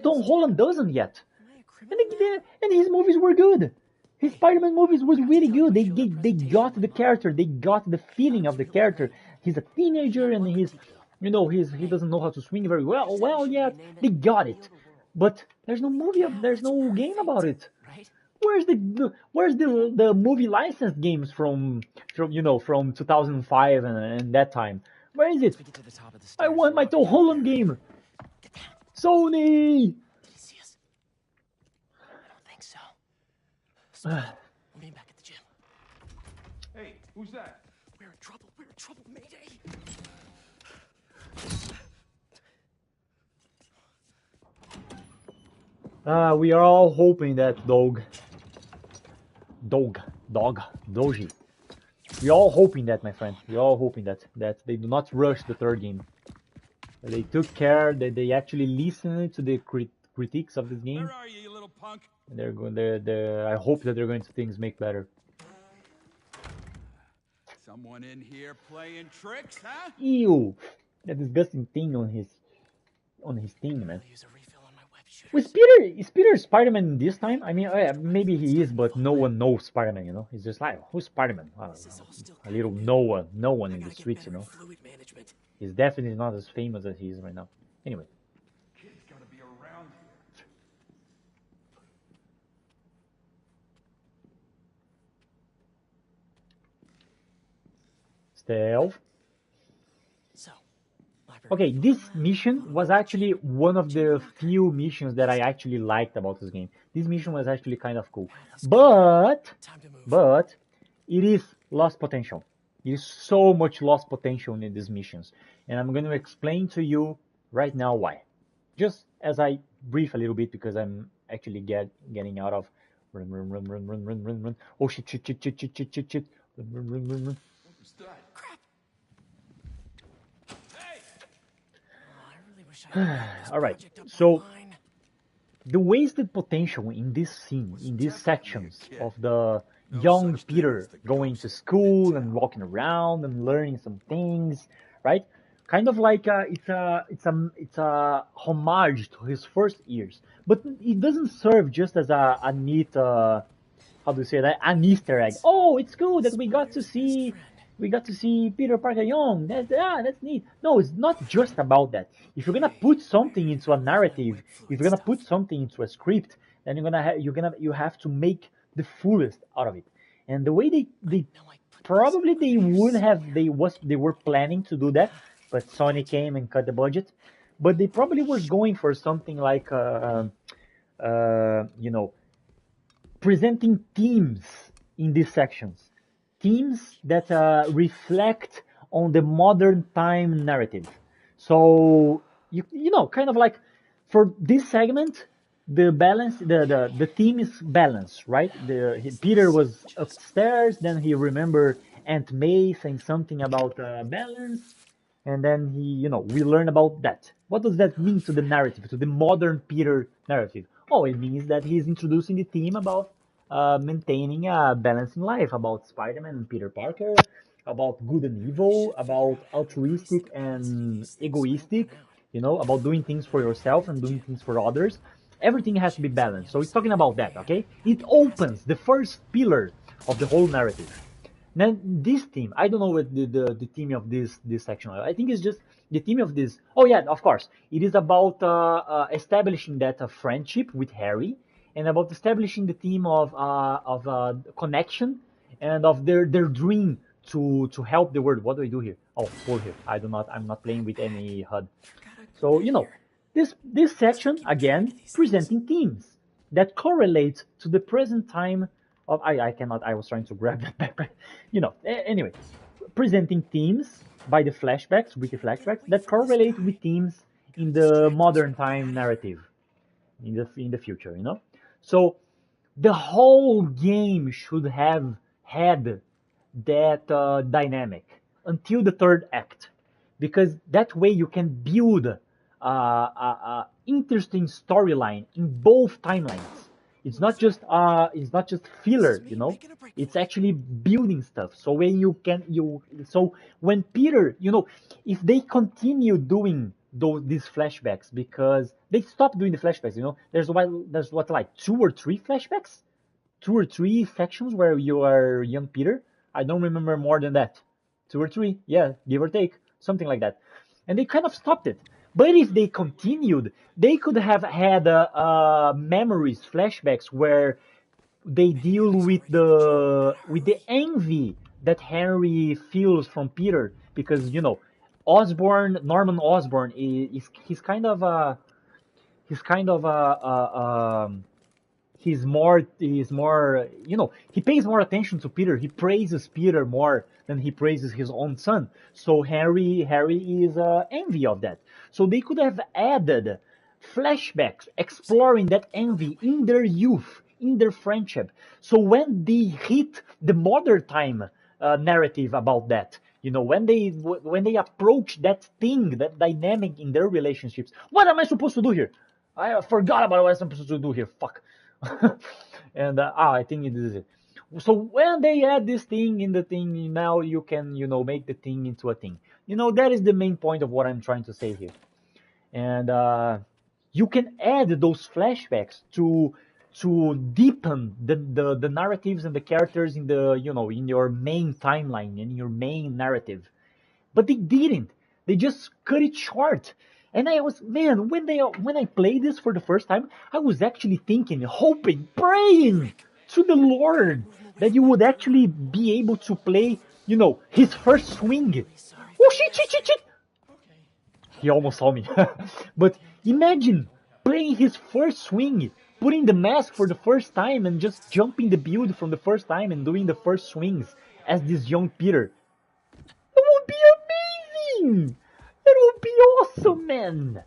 Speaker 1: Tom Holland doesn't yet.
Speaker 2: Am I a criminal now?
Speaker 1: And his movies were good. His Spider-Man movies was
Speaker 2: Forgot to
Speaker 1: really
Speaker 2: tell you
Speaker 1: good.
Speaker 2: I showed up
Speaker 1: They
Speaker 2: presentation
Speaker 1: got the
Speaker 2: with Mom.
Speaker 1: character. They got the feeling of
Speaker 2: Mom's
Speaker 1: the
Speaker 2: really
Speaker 1: character.
Speaker 2: great.
Speaker 1: He's a teenager and
Speaker 2: What
Speaker 1: he's
Speaker 2: critique though?
Speaker 1: he doesn't know how to swing very
Speaker 2: Just
Speaker 1: well.
Speaker 2: said we
Speaker 1: Well,
Speaker 2: should
Speaker 1: yeah,
Speaker 2: rename it
Speaker 1: they got
Speaker 2: Heal
Speaker 1: it.
Speaker 2: the World.
Speaker 1: But there's no movie.
Speaker 2: Yeah,
Speaker 1: There's
Speaker 2: that's
Speaker 1: no game about
Speaker 2: perfect.
Speaker 1: it.
Speaker 2: Right?
Speaker 1: Where's the movie licensed games from 2005 and that time? Where is it?
Speaker 2: Once we get to the top of the
Speaker 1: I
Speaker 2: stairs,
Speaker 1: want my
Speaker 2: I'll
Speaker 1: Tom
Speaker 2: be out
Speaker 1: Holland
Speaker 2: there.
Speaker 1: game.
Speaker 2: Get down.
Speaker 1: Sony.
Speaker 2: Did he see us? I don't think so. Split. We'll meet back at the gym.
Speaker 6: Hey, who's that?
Speaker 2: We're in trouble. We're in trouble. Mayday.
Speaker 1: We are all hoping that dog Doji. We're all hoping that, my friend. We're all hoping that they do not rush the third game. They took care that they actually listened to the critiques of this game.
Speaker 6: Where are you little punk?
Speaker 1: And they're going. I hope that they're going to things make better.
Speaker 6: Someone in here playing tricks, huh?
Speaker 1: Ew, that disgusting thing on his thing, man.
Speaker 2: Use a refill on my web shooter.
Speaker 1: Was Peter is Peter Spider-Man this time? I mean, maybe he is, but no one knows Spider-Man. You know, he's just like, who's Spider-Man? A little no one in the streets. You know,
Speaker 2: Fluid management.
Speaker 1: he's definitely not as famous as he is right now. Anyway.
Speaker 6: Kid's gotta be around here.
Speaker 1: Stealth.
Speaker 2: So,
Speaker 1: Okay, this mission was actually one of the few missions that I actually liked about this game. This mission was actually kind of cool. But it is lost potential. There is so much lost potential in these missions. And I'm going to explain to you right now why. Just as I brief a little bit because I'm actually getting out of run. Oh shit. Run.
Speaker 6: Who's that?
Speaker 2: crap. Hey. I really wish I had this
Speaker 1: All right.
Speaker 2: project up
Speaker 1: So
Speaker 2: online.
Speaker 1: the wasted potential in this scene, in these sections of the young Peter going to school and walking around and learning some things, right? Kind of like it's a homage to his first years, but it doesn't serve just as a neat how do you say that, an Easter egg. Oh, it's cool that we got to see Peter Parker young. That's neat. No, it's not just about that. If you're gonna put something into a narrative, if you're gonna put something into a script, then you have to make the fullest out of it. And the way they probably they were planning to do that, but Sony came and cut the budget. But they probably were going for something like you know, presenting themes in these sections, themes that reflect on the modern time narrative. So you know, kind of like for this segment, the balance, the theme is balance, right? Peter was upstairs, then he remembered Aunt May saying something about balance, and then we learn about that. What does that mean to the narrative, to the modern Peter narrative? Oh, it means that he's introducing the theme about maintaining a balance in life, about Spider-Man and Peter Parker, about good and evil, about altruistic and egoistic, about doing things for yourself and doing things for others. Everything has to be balanced. So it's talking about that, okay? It opens the first pillar of the whole narrative. Then this theme, I don't know what the theme of this section. I think it's just the theme of this. Oh yeah, of course, it is about establishing that friendship with Harry, and about establishing the theme of connection and of their dream to help the world. What do I do here? Oh, pull here. I'm not playing with any HUD. So this section again presenting themes that correlate to the present time. I cannot. I was trying to grab that backpack. Anyway, presenting themes by the flashbacks, wiki flashbacks that correlate with themes in the modern time narrative, in the future. So the whole game should have had that dynamic until the third act, because that way you can build a interesting storyline in both timelines. It's not just filler, It's actually building stuff. So when Peter, if they continue doing these flashbacks, because they stopped doing the flashbacks, there's what, like 2 or 3 flashbacks, 2 or 3 sections where you are young Peter. I don't remember more than that. 2 or 3, yeah, give or take, something like that. And they kind of stopped it. But if they continued, they could have had memories, flashbacks, where they deal with the envy that Harry feels from Peter, because Norman Osborn he's kind of he's more he pays more attention to Peter. He praises Peter more than he praises his own son. So Harry is envy of that. So they could have added flashbacks exploring that envy in their youth, in their friendship. So when they hit the modern time narrative about that, when they approach that thing, that dynamic in their relationships, what am I supposed to do here? I forgot about what I'm supposed to do here. Fuck. And I think it is it. So when they add this thing in the thing, now you can make the thing into a thing. That is the main point of what I'm trying to say here. And you can add those flashbacks to deepen the narratives and the characters in the in your main timeline, in your main narrative. But they didn't. They just cut it short. And I was, man, when I played this for the first time, I was actually thinking, hoping, praying to the Lord that you would actually be able to play, his first swing. Oh shit, shit, shit, shit! He almost saw me. But imagine playing his first swing, putting the mask for the first time and just jumping the build from the first time and doing the first swings as this young Peter. It would be amazing! It would be awesome, man!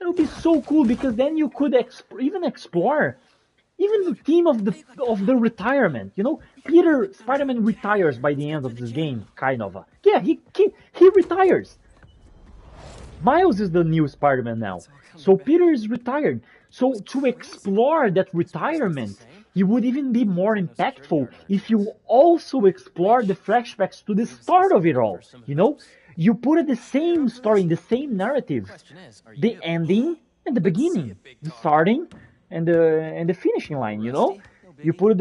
Speaker 1: It would be so cool because then you could even explore even the theme of the retirement. Peter Spider-Man retires by the end of this game, kind of. Yeah, he retires. Miles is the new Spider-Man now. So Peter is retired. So to explore that retirement, it would even be more impactful if you also explore the flashbacks to the start of it all. You put it the same story, in the same narrative, the ending and the beginning, the starting and the finishing line. You put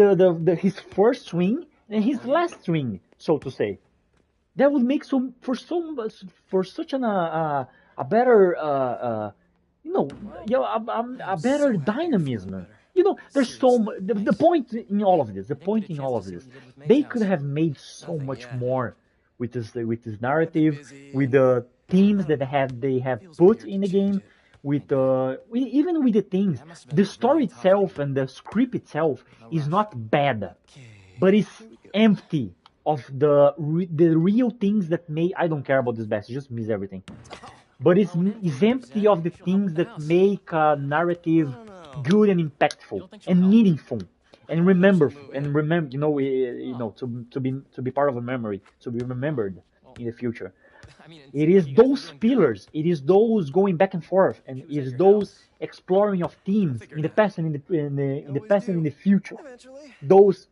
Speaker 1: his first swing and his last swing, so to say. That would make for such a better a better dynamism. There's the point in all of this. The point in all of this, they could have made so much more with this narrative, with the themes that they have put in the game, even with the things. The story itself and the script itself is not bad, but it's empty of the real things that I don't care about this best, just miss everything. But it's empty of the things that make a narrative good and impactful and meaningful and remember to be part of a memory, to be remembered in the future. It is those pillars, it is those going back and forth, and it is those exploring of themes in the past and in the past and in the future. Those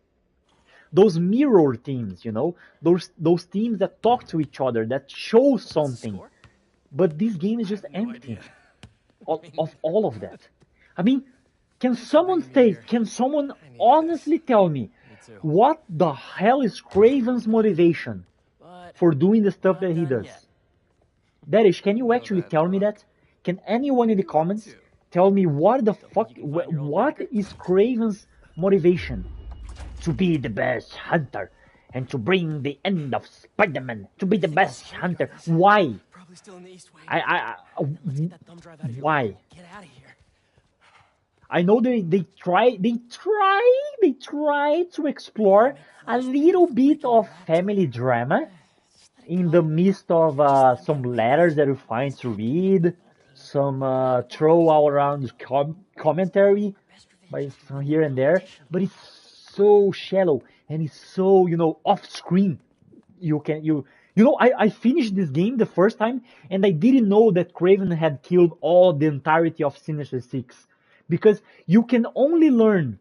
Speaker 1: mirror themes, those themes that talk to each other, that show something. But this game is just empty of all of that. I mean, can someone honestly tell me what the hell is Craven's motivation for doing the stuff that he does? Darish, can you actually tell me that? Can anyone in the comments tell me what is Craven's motivation? To be the best hunter and to bring the end of Spider-Man, to be the best hunter. Why? Why? I know they try to explore a little bit of family drama in the midst of some letters that you find to read, some throw all around commentary by some here and there, but it's so shallow and it's so off screen. I finished this game the first time and I didn't know that Craven had killed all the entirety of Sinister Six, because you can only learn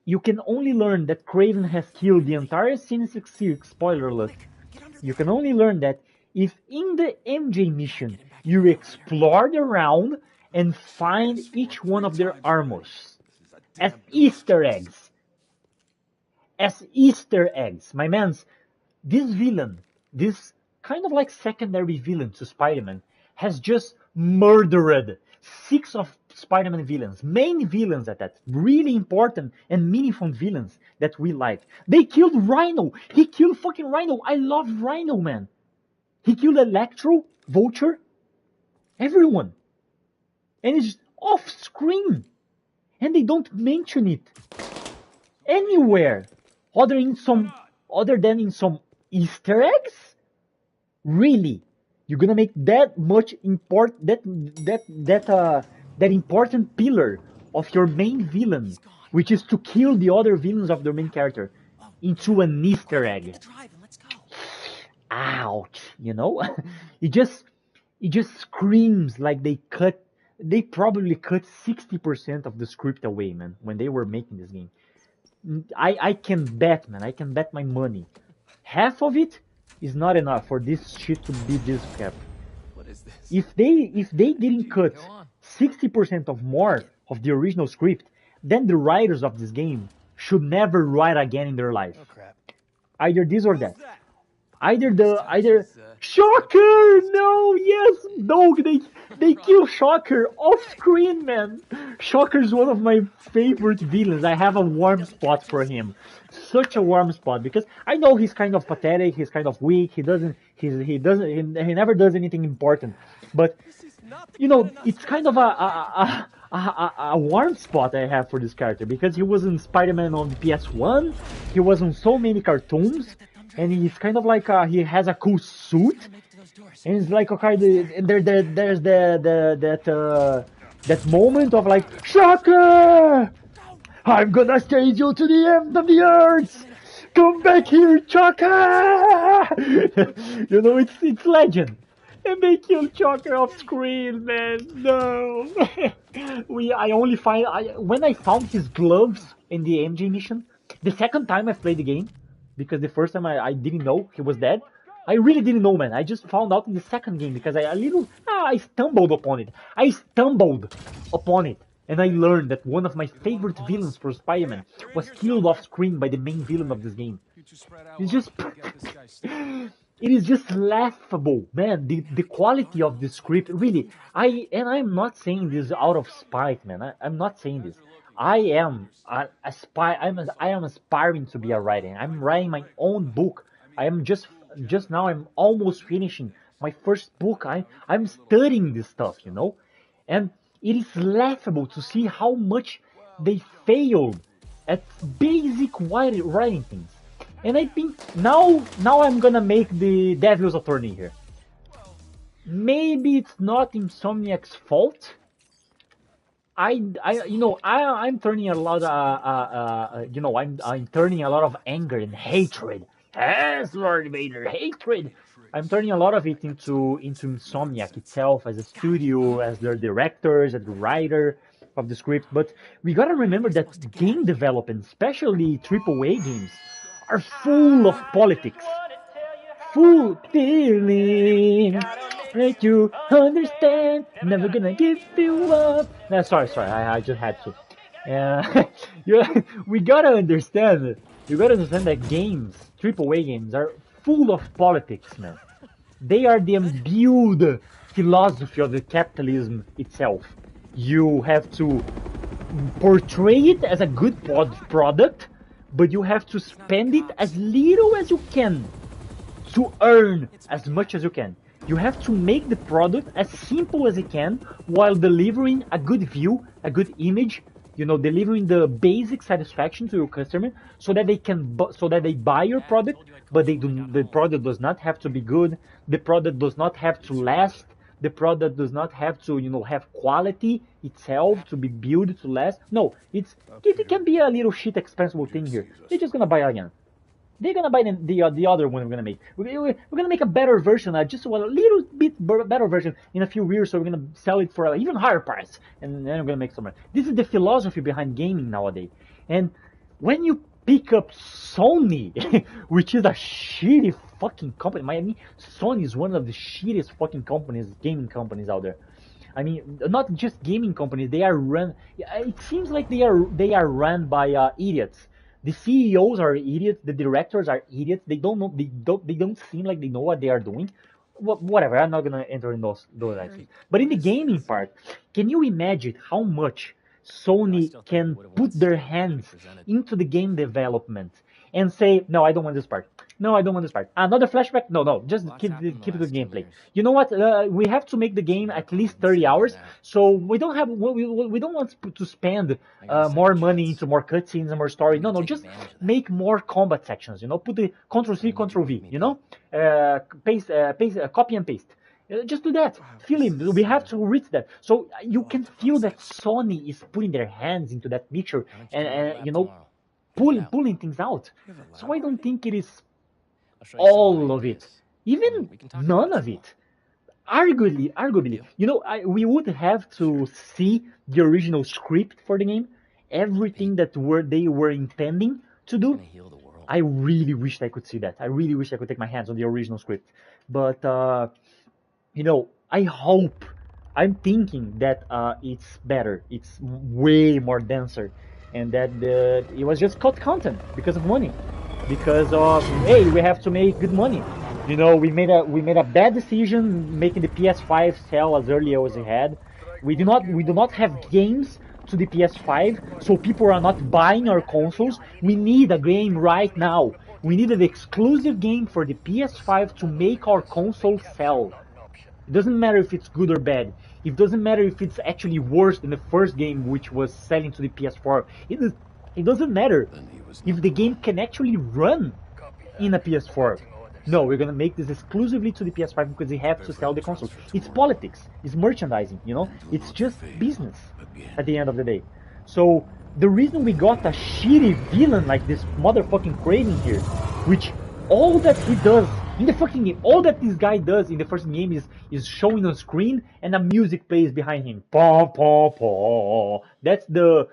Speaker 1: that Craven has killed the entire Sinister Six. Spoiler alert. You can only learn that if in the MJ mission you explore around and find each one of their armors as Easter eggs. As Easter eggs, my mans, this villain, this kind of like secondary villain to Spider-Man, has just murdered 6 of Spider-Man villains, main villains at that, really important and meaningful villains that we like. They killed Rhino. He killed fucking Rhino. I love Rhino, man. He killed Electro, Vulture, everyone. And it's just off screen. And they don't mention it anywhere other than in some Easter eggs. Really? You're gonna make that much that important pillar of your main villain, which is to kill the other villains of the main character, into an Easter egg.
Speaker 2: Drive and let's go.
Speaker 1: Ouch, you know? it just it just screams like they probably cut 60% of the script away, man, when they were making this game. I can bet, man, I can bet my money. Half of it is not enough for this shit to be this crap.
Speaker 2: What is this?
Speaker 1: If they didn't cut
Speaker 2: Go on.
Speaker 1: 60% of more of the original script, then the writers of this game should never write again in their life.
Speaker 2: Oh crap.
Speaker 1: Either this or that. Either
Speaker 2: She's,
Speaker 1: Shocker! No, yes, dog. They kill Shocker off screen, man. Shocker is one of my favorite villains. I have a warm spot for him. Such a warm spot because I know he's kind of pathetic. He's kind of weak. He never does anything important. But you know, it's kind of a warm spot I have for this character because he was in Spider-Man on PS1. He was on so many cartoons. And he's kind of like he has a cool suit, and it's like okay, there's that moment of like Shocker, I'm gonna stage you to the end of the earth. Come back here, Shocker. You know, it's legend. And they killed Shocker off screen, man. No. When I found his gloves in the MJ mission, the second time I played the game. Because the first time I didn't know he was dead. I really didn't know, man. I just found out in the second game because I stumbled upon it. And I learned that one of my favorite villains for Spider-Man was killed off screen by the main villain of this game. It's just... it is just laughable, man. The quality of the script, really. I'm not saying this out of spite, man. I'm not saying this. I am aspiring to be a writer. I'm writing my own book. I am just now. I'm almost finishing my first book. I'm studying this stuff, you know, and it is laughable to see how much they failed at basic writing things. And I think now I'm gonna make the devil's attorney here. Maybe it's not Insomniac's fault. I'm turning a lot, I'm turning a lot of anger and hatred. Yes, Lord Vader, hatred. I'm turning a lot of it into Insomniac itself as a studio, as their directors, as the writer of the script. But we gotta remember that game development, especially AAA games, are full of politics. Full feeling. Make you understand, never gonna give you up. No, sorry, I just had to. We gotta understand. You gotta understand that games, AAA games, are full of politics, man. They are the imbued philosophy of the capitalism itself. You have to portray it as a good product, but you have to spend it as little as you can to earn as much as you can. You have to make the product as simple as it can while delivering a good view, a good image, delivering the basic satisfaction to your customer so that they buy your product, but the product does not have to be good, the product does not have to last, the product does not have to, have quality itself to be built to last. No, it can be a little shit expensive thing here. They're just gonna buy it again. They're gonna buy the other one we're gonna make. We're gonna make a better version, just a little bit better version in a few years. So we're gonna sell it for an even higher price, and then we're gonna make some money. This is the philosophy behind gaming nowadays. And when you pick up Sony, which is a shitty fucking company, I mean, Sony is one of the shittiest fucking gaming companies out there. I mean, not just gaming companies. They are run. It seems like they are run by idiots. The CEOs are idiots. The directors are idiots. They don't know. They don't seem like they know what they are doing. Whatever. I'm not gonna enter in those things. But in the gaming part, can you imagine how much Sony can put their hands into the game development and say, no, I don't want this part. No, I don't want this part. Another flashback? No, just keep it with gameplay. You know what? We have to make the game at least 30 hours, so we don't want to spend more money into more cutscenes and more story. No, just make more combat sections. Put the Ctrl+C, Ctrl+V. Paste, copy and paste. Just do that. Feel him. We have to reach that. So you can feel that Sony is putting their hands into that mixture and you know, pulling things out. So I don't think it is all of it, even none of it. Arguably, you know, we would have to see the original script for the game, everything that they were intending to do. I really wished I could see that. I really wish I could take my hands on the original script, but you know, I hope. I'm thinking that it's better. It's way more denser, and that it was just cut content because of money, because of hey, we have to make good money. You know, we made a bad decision making the PS5 sell as early as it had. We do not have games to the PS5, so people are not buying our consoles. We need a game right now. We need an exclusive game for the PS5 to make our console sell. It doesn't matter if it's good or bad. It doesn't matter if it's actually worse than the first game, which was selling to the PS4. It doesn't matter if the game can actually run in a PS4. No, we're gonna make this exclusively to the PS5 because we have to sell the console. It's politics. It's merchandising. You know, it's just business at the end of the day. So the reason we got a shitty villain like this motherfucking Craven here, which all that he does in the fucking game, all that this guy does in the first game is showing on screen and a music plays behind him. Pa pa pa. That's the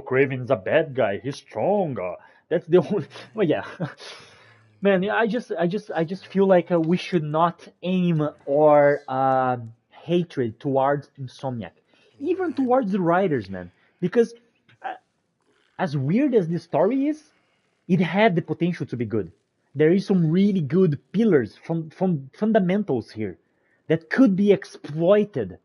Speaker 1: Craven's a bad guy. He's stronger. That's the only. Well, yeah. Man, yeah, I just feel like we should not aim our hatred towards Insomniac, even towards the writers, man. Because as weird as this story is, it had the potential to be good. There is some really good pillars from fundamentals here that could be exploited.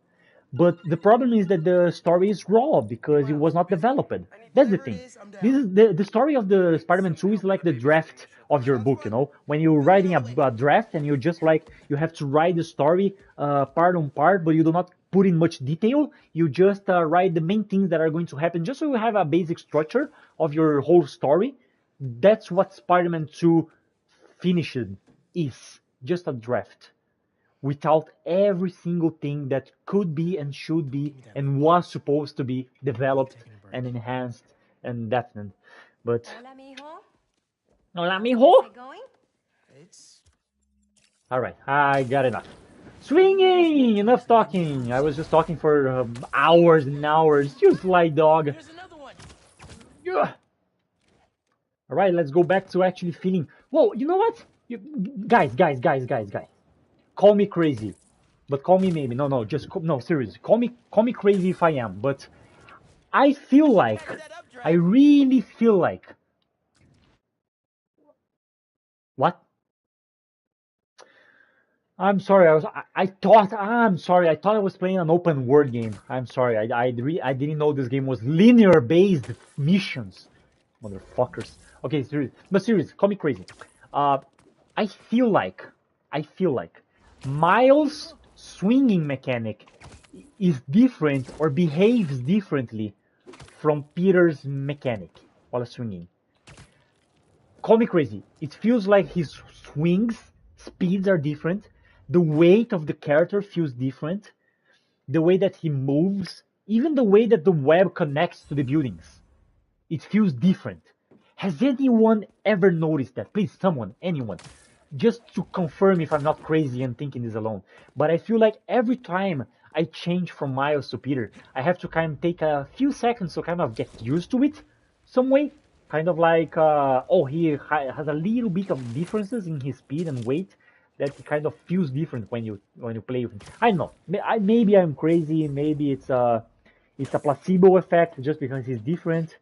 Speaker 1: But the problem is that the story is raw because it was not developed. That's the thing. This is the story of the Spider-Man 2 is like the draft of your book, you know? When you're writing a draft and you just like, you have to write the story part on part, but you do not put in much detail. You just write the main things that are going to happen just so you have a basic structure of your whole story. That's what Spider-Man 2 finished is. Just a draft without every single thing that could be and should be and was supposed to be developed and enhanced and definite. But
Speaker 3: Hola, mijo.
Speaker 1: hola, mijo.
Speaker 3: Is it going?
Speaker 2: It's
Speaker 1: All right, I got enough. Swinging, enough talking. I was just talking for hours and hours. You sly dog.
Speaker 2: Here's another one.
Speaker 1: Yeah. All right, let's go back to actually feeling. Whoa, you know what? Guys. Call me crazy, but call me maybe. No, no, seriously. Call me crazy if I am. But I feel like, I really feel like. What? I'm sorry. I'm sorry. I thought I was playing an open world game. I'm sorry. I didn't know this game was linear based missions, motherfuckers. Okay, serious. But serious. Call me crazy. I feel like Miles' swinging mechanic is different or behaves differently from Peter's mechanic while swinging. Call me crazy. It feels like his swings speeds are different. The weight of the character feels different. The way that he moves, even the way that the web connects to the buildings, it feels different. Has anyone ever noticed that? Please, someone, anyone. Just to confirm if I'm not crazy and thinking this alone. But I feel like every time I change from Miles to Peter, I have to kind of take a few seconds to kind of get used to it some way. Kind of like, he has a little bit of differences in his speed and weight that he kind of feels different when you play with him. I don't know. Maybe I'm crazy. Maybe it's a placebo effect just because he's different.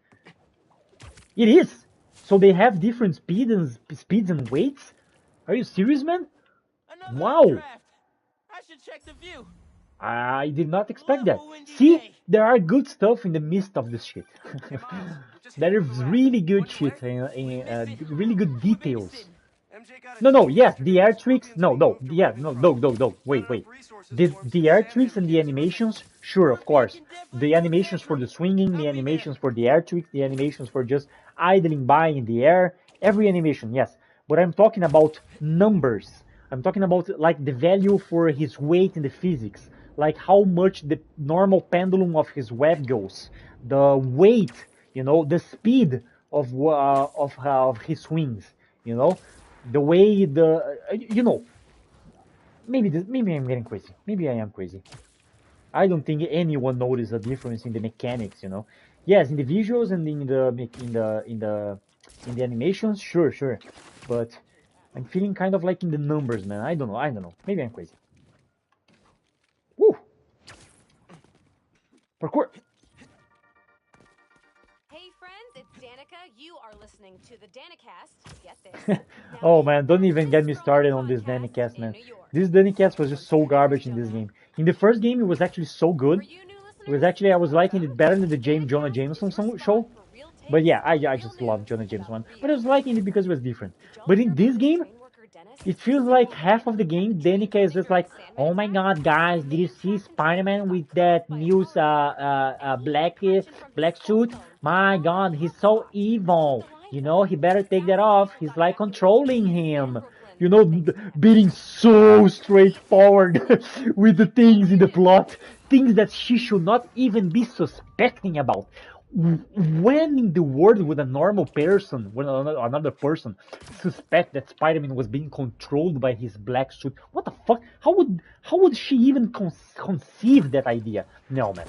Speaker 1: It is. So they have different speeds and weights. Are you serious, man?
Speaker 2: another
Speaker 1: Wow.
Speaker 2: draft. I should check the view.
Speaker 1: I did not expect that. See, there are good stuff in the midst of this shit. There is really good shit and really good details. No, yes, the air tricks. No, wait. The air tricks and the animations, sure, of course. The animations for the swinging, the animations for the air tricks, the animations for just idling by in the air, every animation, yes. But I'm talking about numbers. I'm talking about like the value for his weight in the physics, like how much the normal pendulum of his web goes, the weight, the speed of his swings, you know, the way maybe I'm getting crazy. Maybe I am crazy. I don't think anyone noticed a difference in the mechanics. Yes, in the visuals and in the animations, sure. But I'm feeling kind of like in the numbers, man. I don't know. Maybe I'm crazy. Woo! Parkour!
Speaker 3: Hey friends, it's Danica. You are listening to the Danicast. Get this.
Speaker 1: Oh man, don't even get me started on this Danny Cast, man. This Danny Cast was just so garbage in this game. In the first game, it was actually so good. It was actually, I was liking it better than the Jonah Jameson show. But yeah, I just love Jonah Jameson. But I was liking it because it was different. But in this game, it feels like half of the game, Danica is just like, oh my god, guys, did you see Spider-Man with that new black suit? My god, he's so evil. He better take that off. He's like controlling him. Being so straightforward with the things in the plot, things that she should not even be suspecting about. When in the world would a normal person, when another person, suspect that Spider-Man was being controlled by his black suit? What the fuck? How would she even conceive that idea? No, man.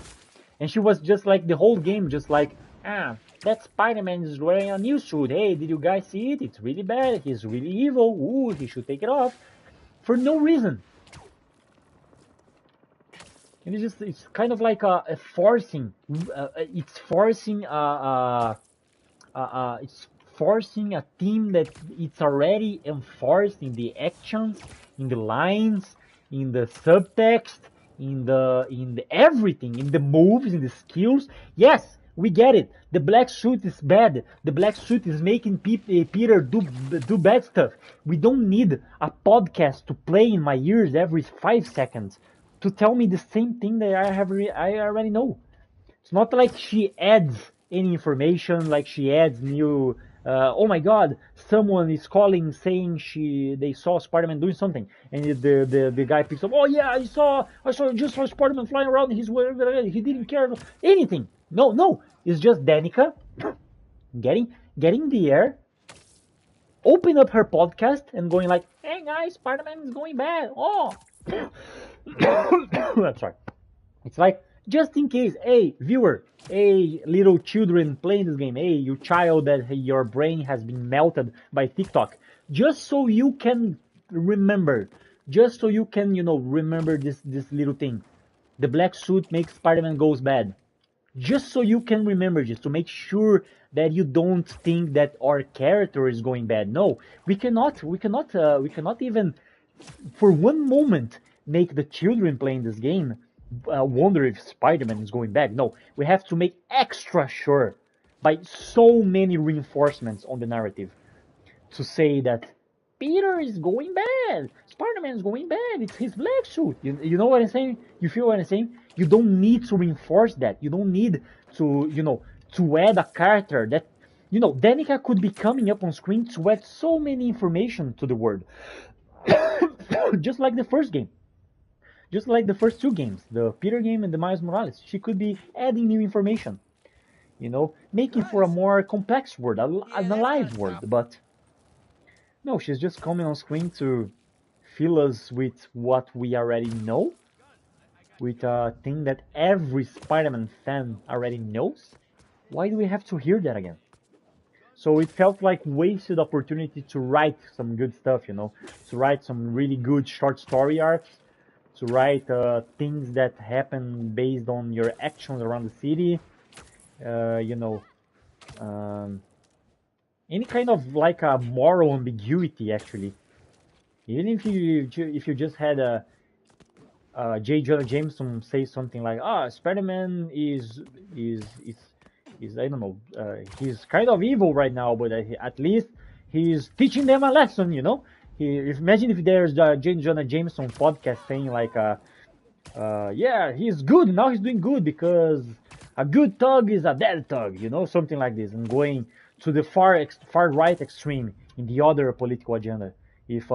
Speaker 1: And she was just like the whole game, just like, that Spider-Man is wearing a new suit. Hey, did you guys see it? It's really bad. He's really evil. Ooh, he should take it off. For no reason. And it's kind of like a forcing. It's forcing a theme that it's already enforced in the actions, in the lines, in the subtext, in the everything, in the moves, in the skills. Yes, we get it. The black suit is bad. The black suit is making Peter do bad stuff. We don't need a podcast to play in my ears every 5 seconds to tell me the same thing that I already know. It's not like she adds any information, like she adds new. Oh my God! Someone is calling saying they saw Spider-Man doing something, and the guy picks up. Oh yeah, I saw Spider-Man flying around. He didn't care anything. No, it's just Danica getting the air, open up her podcast and going like, "Hey guys, Spider-Man is going bad." Oh, I'm sorry. It's like, just in case, hey, viewer, hey, little children playing this game, hey, you child that your brain has been melted by TikTok, just so you can remember, remember this little thing. The black suit makes Spider-Man goes bad. Just so you can remember, just to make sure that you don't think that our character is going bad. No, we cannot even for one moment make the children playing this game wonder if Spider-Man is going back. No, we have to make extra sure by so many reinforcements on the narrative to say that Peter is going bad, Spider-Man is going bad, it's his black suit. You know what I'm saying? You feel what I'm saying? You don't need to reinforce that. You don't need to add a character that, Danica could be coming up on screen to add so many information to the world. Just like the first game. Just like the first two games, the Peter game and the Miles Morales. She could be adding new information, making for a more complex world, an alive world. But no, she's just coming on screen to fill us with what we already know, with a thing that every Spider-Man fan already knows. Why do we have to hear that again? So it felt like wasted opportunity to write some good stuff, to write some really good short story arcs, to write things that happen based on your actions around the city, any kind of like a moral ambiguity actually. Even if you just had a J. Jonah Jameson say something like, Spider-Man is I don't know, he's kind of evil right now, but at least he's teaching them a lesson, Imagine if there's a J. Jonah Jameson podcast saying like, yeah, he's good, now he's doing good because a good thug is a dead thug, something like this, and going to the far right extreme in the other political agenda. If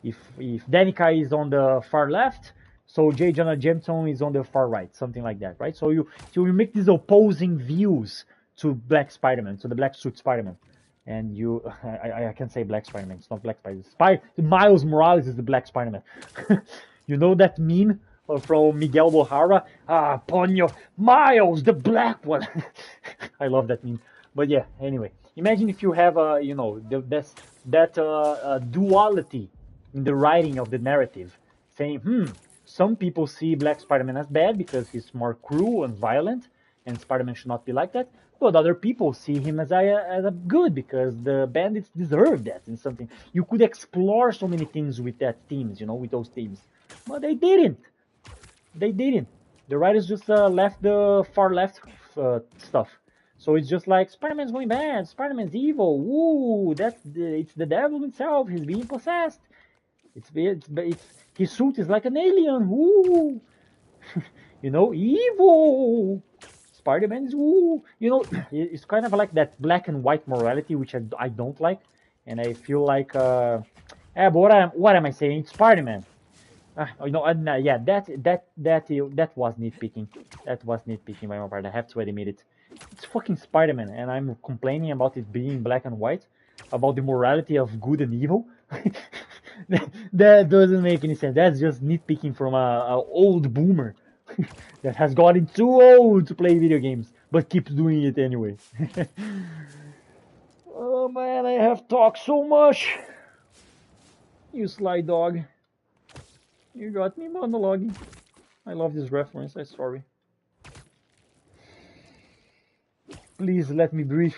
Speaker 1: If Danica is on the far left, so J. Jonah Jameson is on the far right, something like that, right? So you make these opposing views to Black Spider-Man, to the black suit Spider-Man, and I can say Black Spider-Man. It's not Black Spider. Miles Morales is the Black Spider-Man. You know that meme from Miguel O'Hara? Ah, Ponyo, Miles, the black one. I love that meme. But yeah, anyway, imagine if you have that duality in the writing of the narrative, saying, some people see Black Spider-Man as bad because he's more cruel and violent, and Spider-Man should not be like that. But other people see him as a good because the bandits deserve that and something. You could explore so many things with that themes, with those themes, but they didn't. They didn't. The writers just left the far left stuff. So it's just like Spider-Man's going bad. Spider-Man's evil. Woo! It's the devil himself. He's being possessed. It's his suit is like an alien. Woo! Evil. Spider-Man is woo. It's kind of like that black and white morality, which I don't like, and I feel like but what am I saying? It's Spider-Man. Yeah, that was nitpicking. That was nitpicking by my part. I have to admit it. It's fucking Spider-Man, and I'm complaining about it being black and white, about the morality of good and evil. That doesn't make any sense. That's just nitpicking from a old boomer that has gotten too old to play video games, but keeps doing it anyway. Oh man, I have talked so much. You sly dog. You got me monologuing. I love this reference, I'm sorry. Please let me breathe.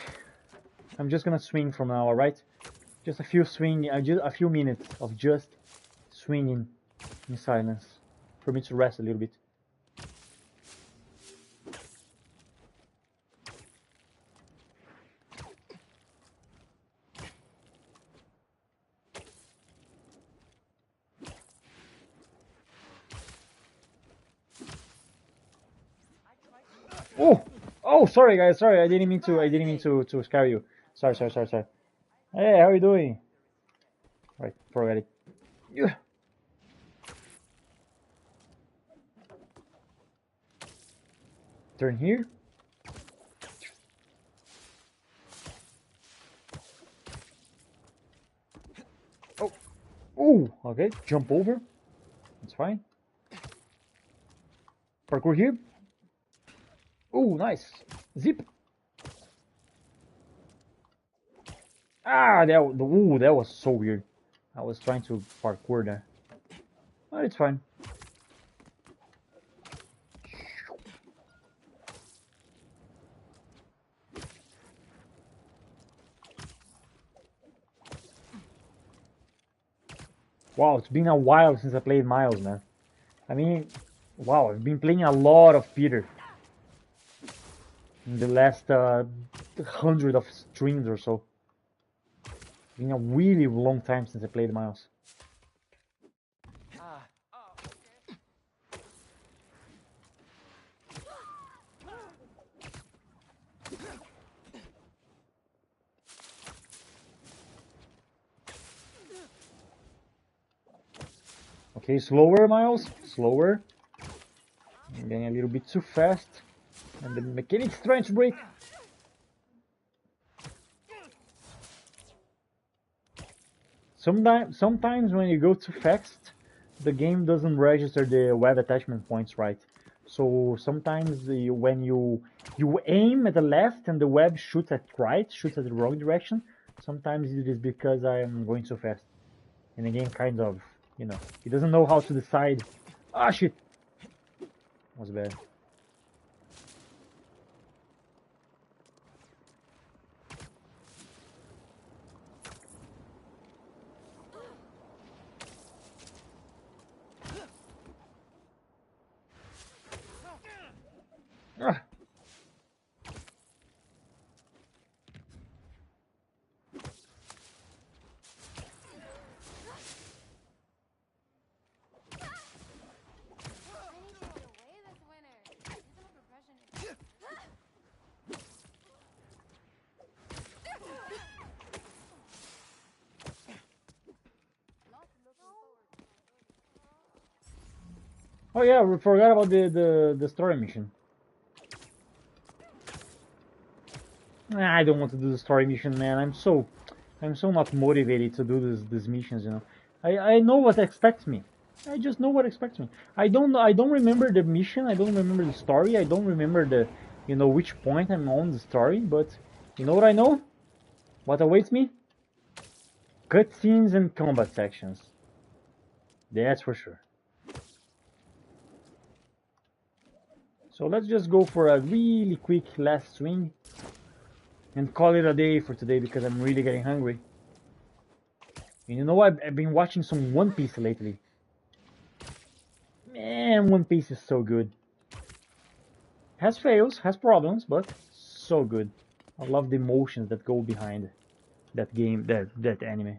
Speaker 1: I'm just gonna swing from now, alright? Just a few minutes of just swinging in silence for me to rest a little bit. Oh, sorry guys, sorry. I didn't mean to scare you. Sorry. Hey, how are you doing? Right, forget it. Yeah. Turn here. Oh, okay. Jump over. That's fine. Parkour here. Oh, nice. Zip. Ah, that was so weird. I was trying to parkour there. But it's fine. Wow, it's been a while since I played Miles, man. I mean, wow, I've been playing a lot of Peter in the last 100 of streams or so. It's been a really long time since I played Miles. Okay, slower, Miles. Slower. I'm getting a little bit too fast. And the mechanic's trying to break. Sometimes when you go too fast, the game doesn't register the web attachment points right. So sometimes when you aim at the left and the web shoots at right, shoots at the wrong direction, sometimes it is because I am going too fast. And the game kind of, it doesn't know how to decide. Ah, shit! Was bad. Ah. Oh yeah, we forgot about the story mission. I don't want to do the story mission, man. I'm so not motivated to do these missions. You know, I know what expects me. I just know what expects me. I don't remember the mission. I don't remember the story. I don't remember the which point I'm on the story. But you know what I know? What awaits me? Cutscenes and combat sections. That's for sure. So let's just go for a really quick last swing and call it a day for today because I'm really getting hungry. And you know what? I've been watching some One Piece lately. Man, One Piece is so good. Has fails, has problems, but so good. I love the emotions that go behind that game, that anime.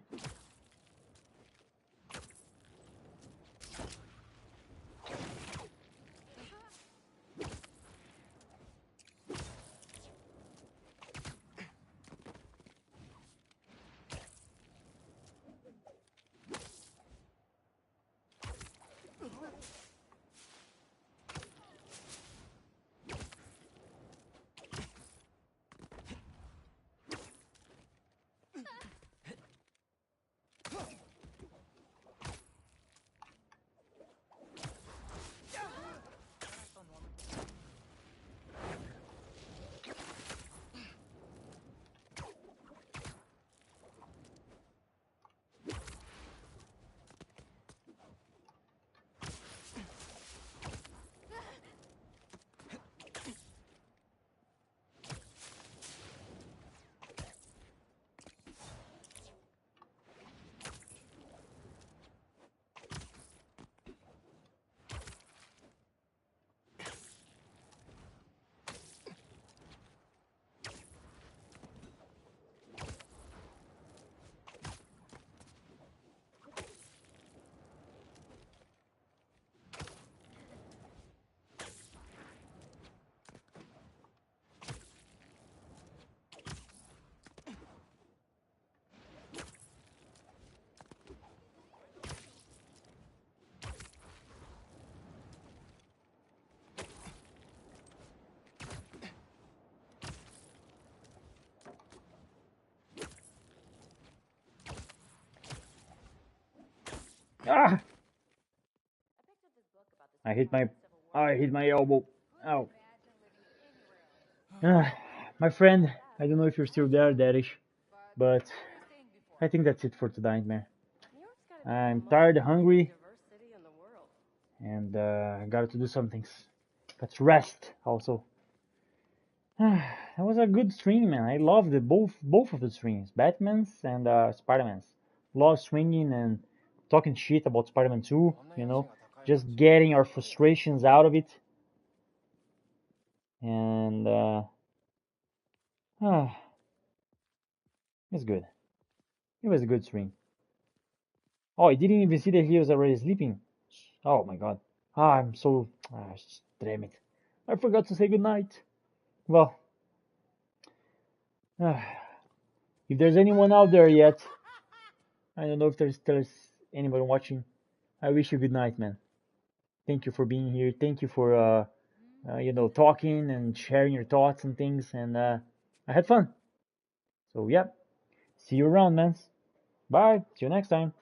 Speaker 1: Ah! I hit my I hit my elbow. Ow. Ah, my friend, I don't know if you're still there, Darish, but I think that's it for tonight, man. I'm tired, hungry, and I got to do some things. Got to rest also. That was a good stream, man. I loved both of the streams, Batman's and Spider-Man's. Love swinging and talking shit about Spider-Man 2. Just getting our frustrations out of it, and ah, it's good. It was a good stream. Oh, I didn't even see that he was already sleeping. Oh my god. I'm so damn it. I forgot to say goodnight. Well, if there's anyone out there yet, I don't know if there's anyone watching. I wish you good night, man. Thank you for being here. Thank you for talking and sharing your thoughts and things. And I had fun. So yeah, see you around, man. Bye. See you next time.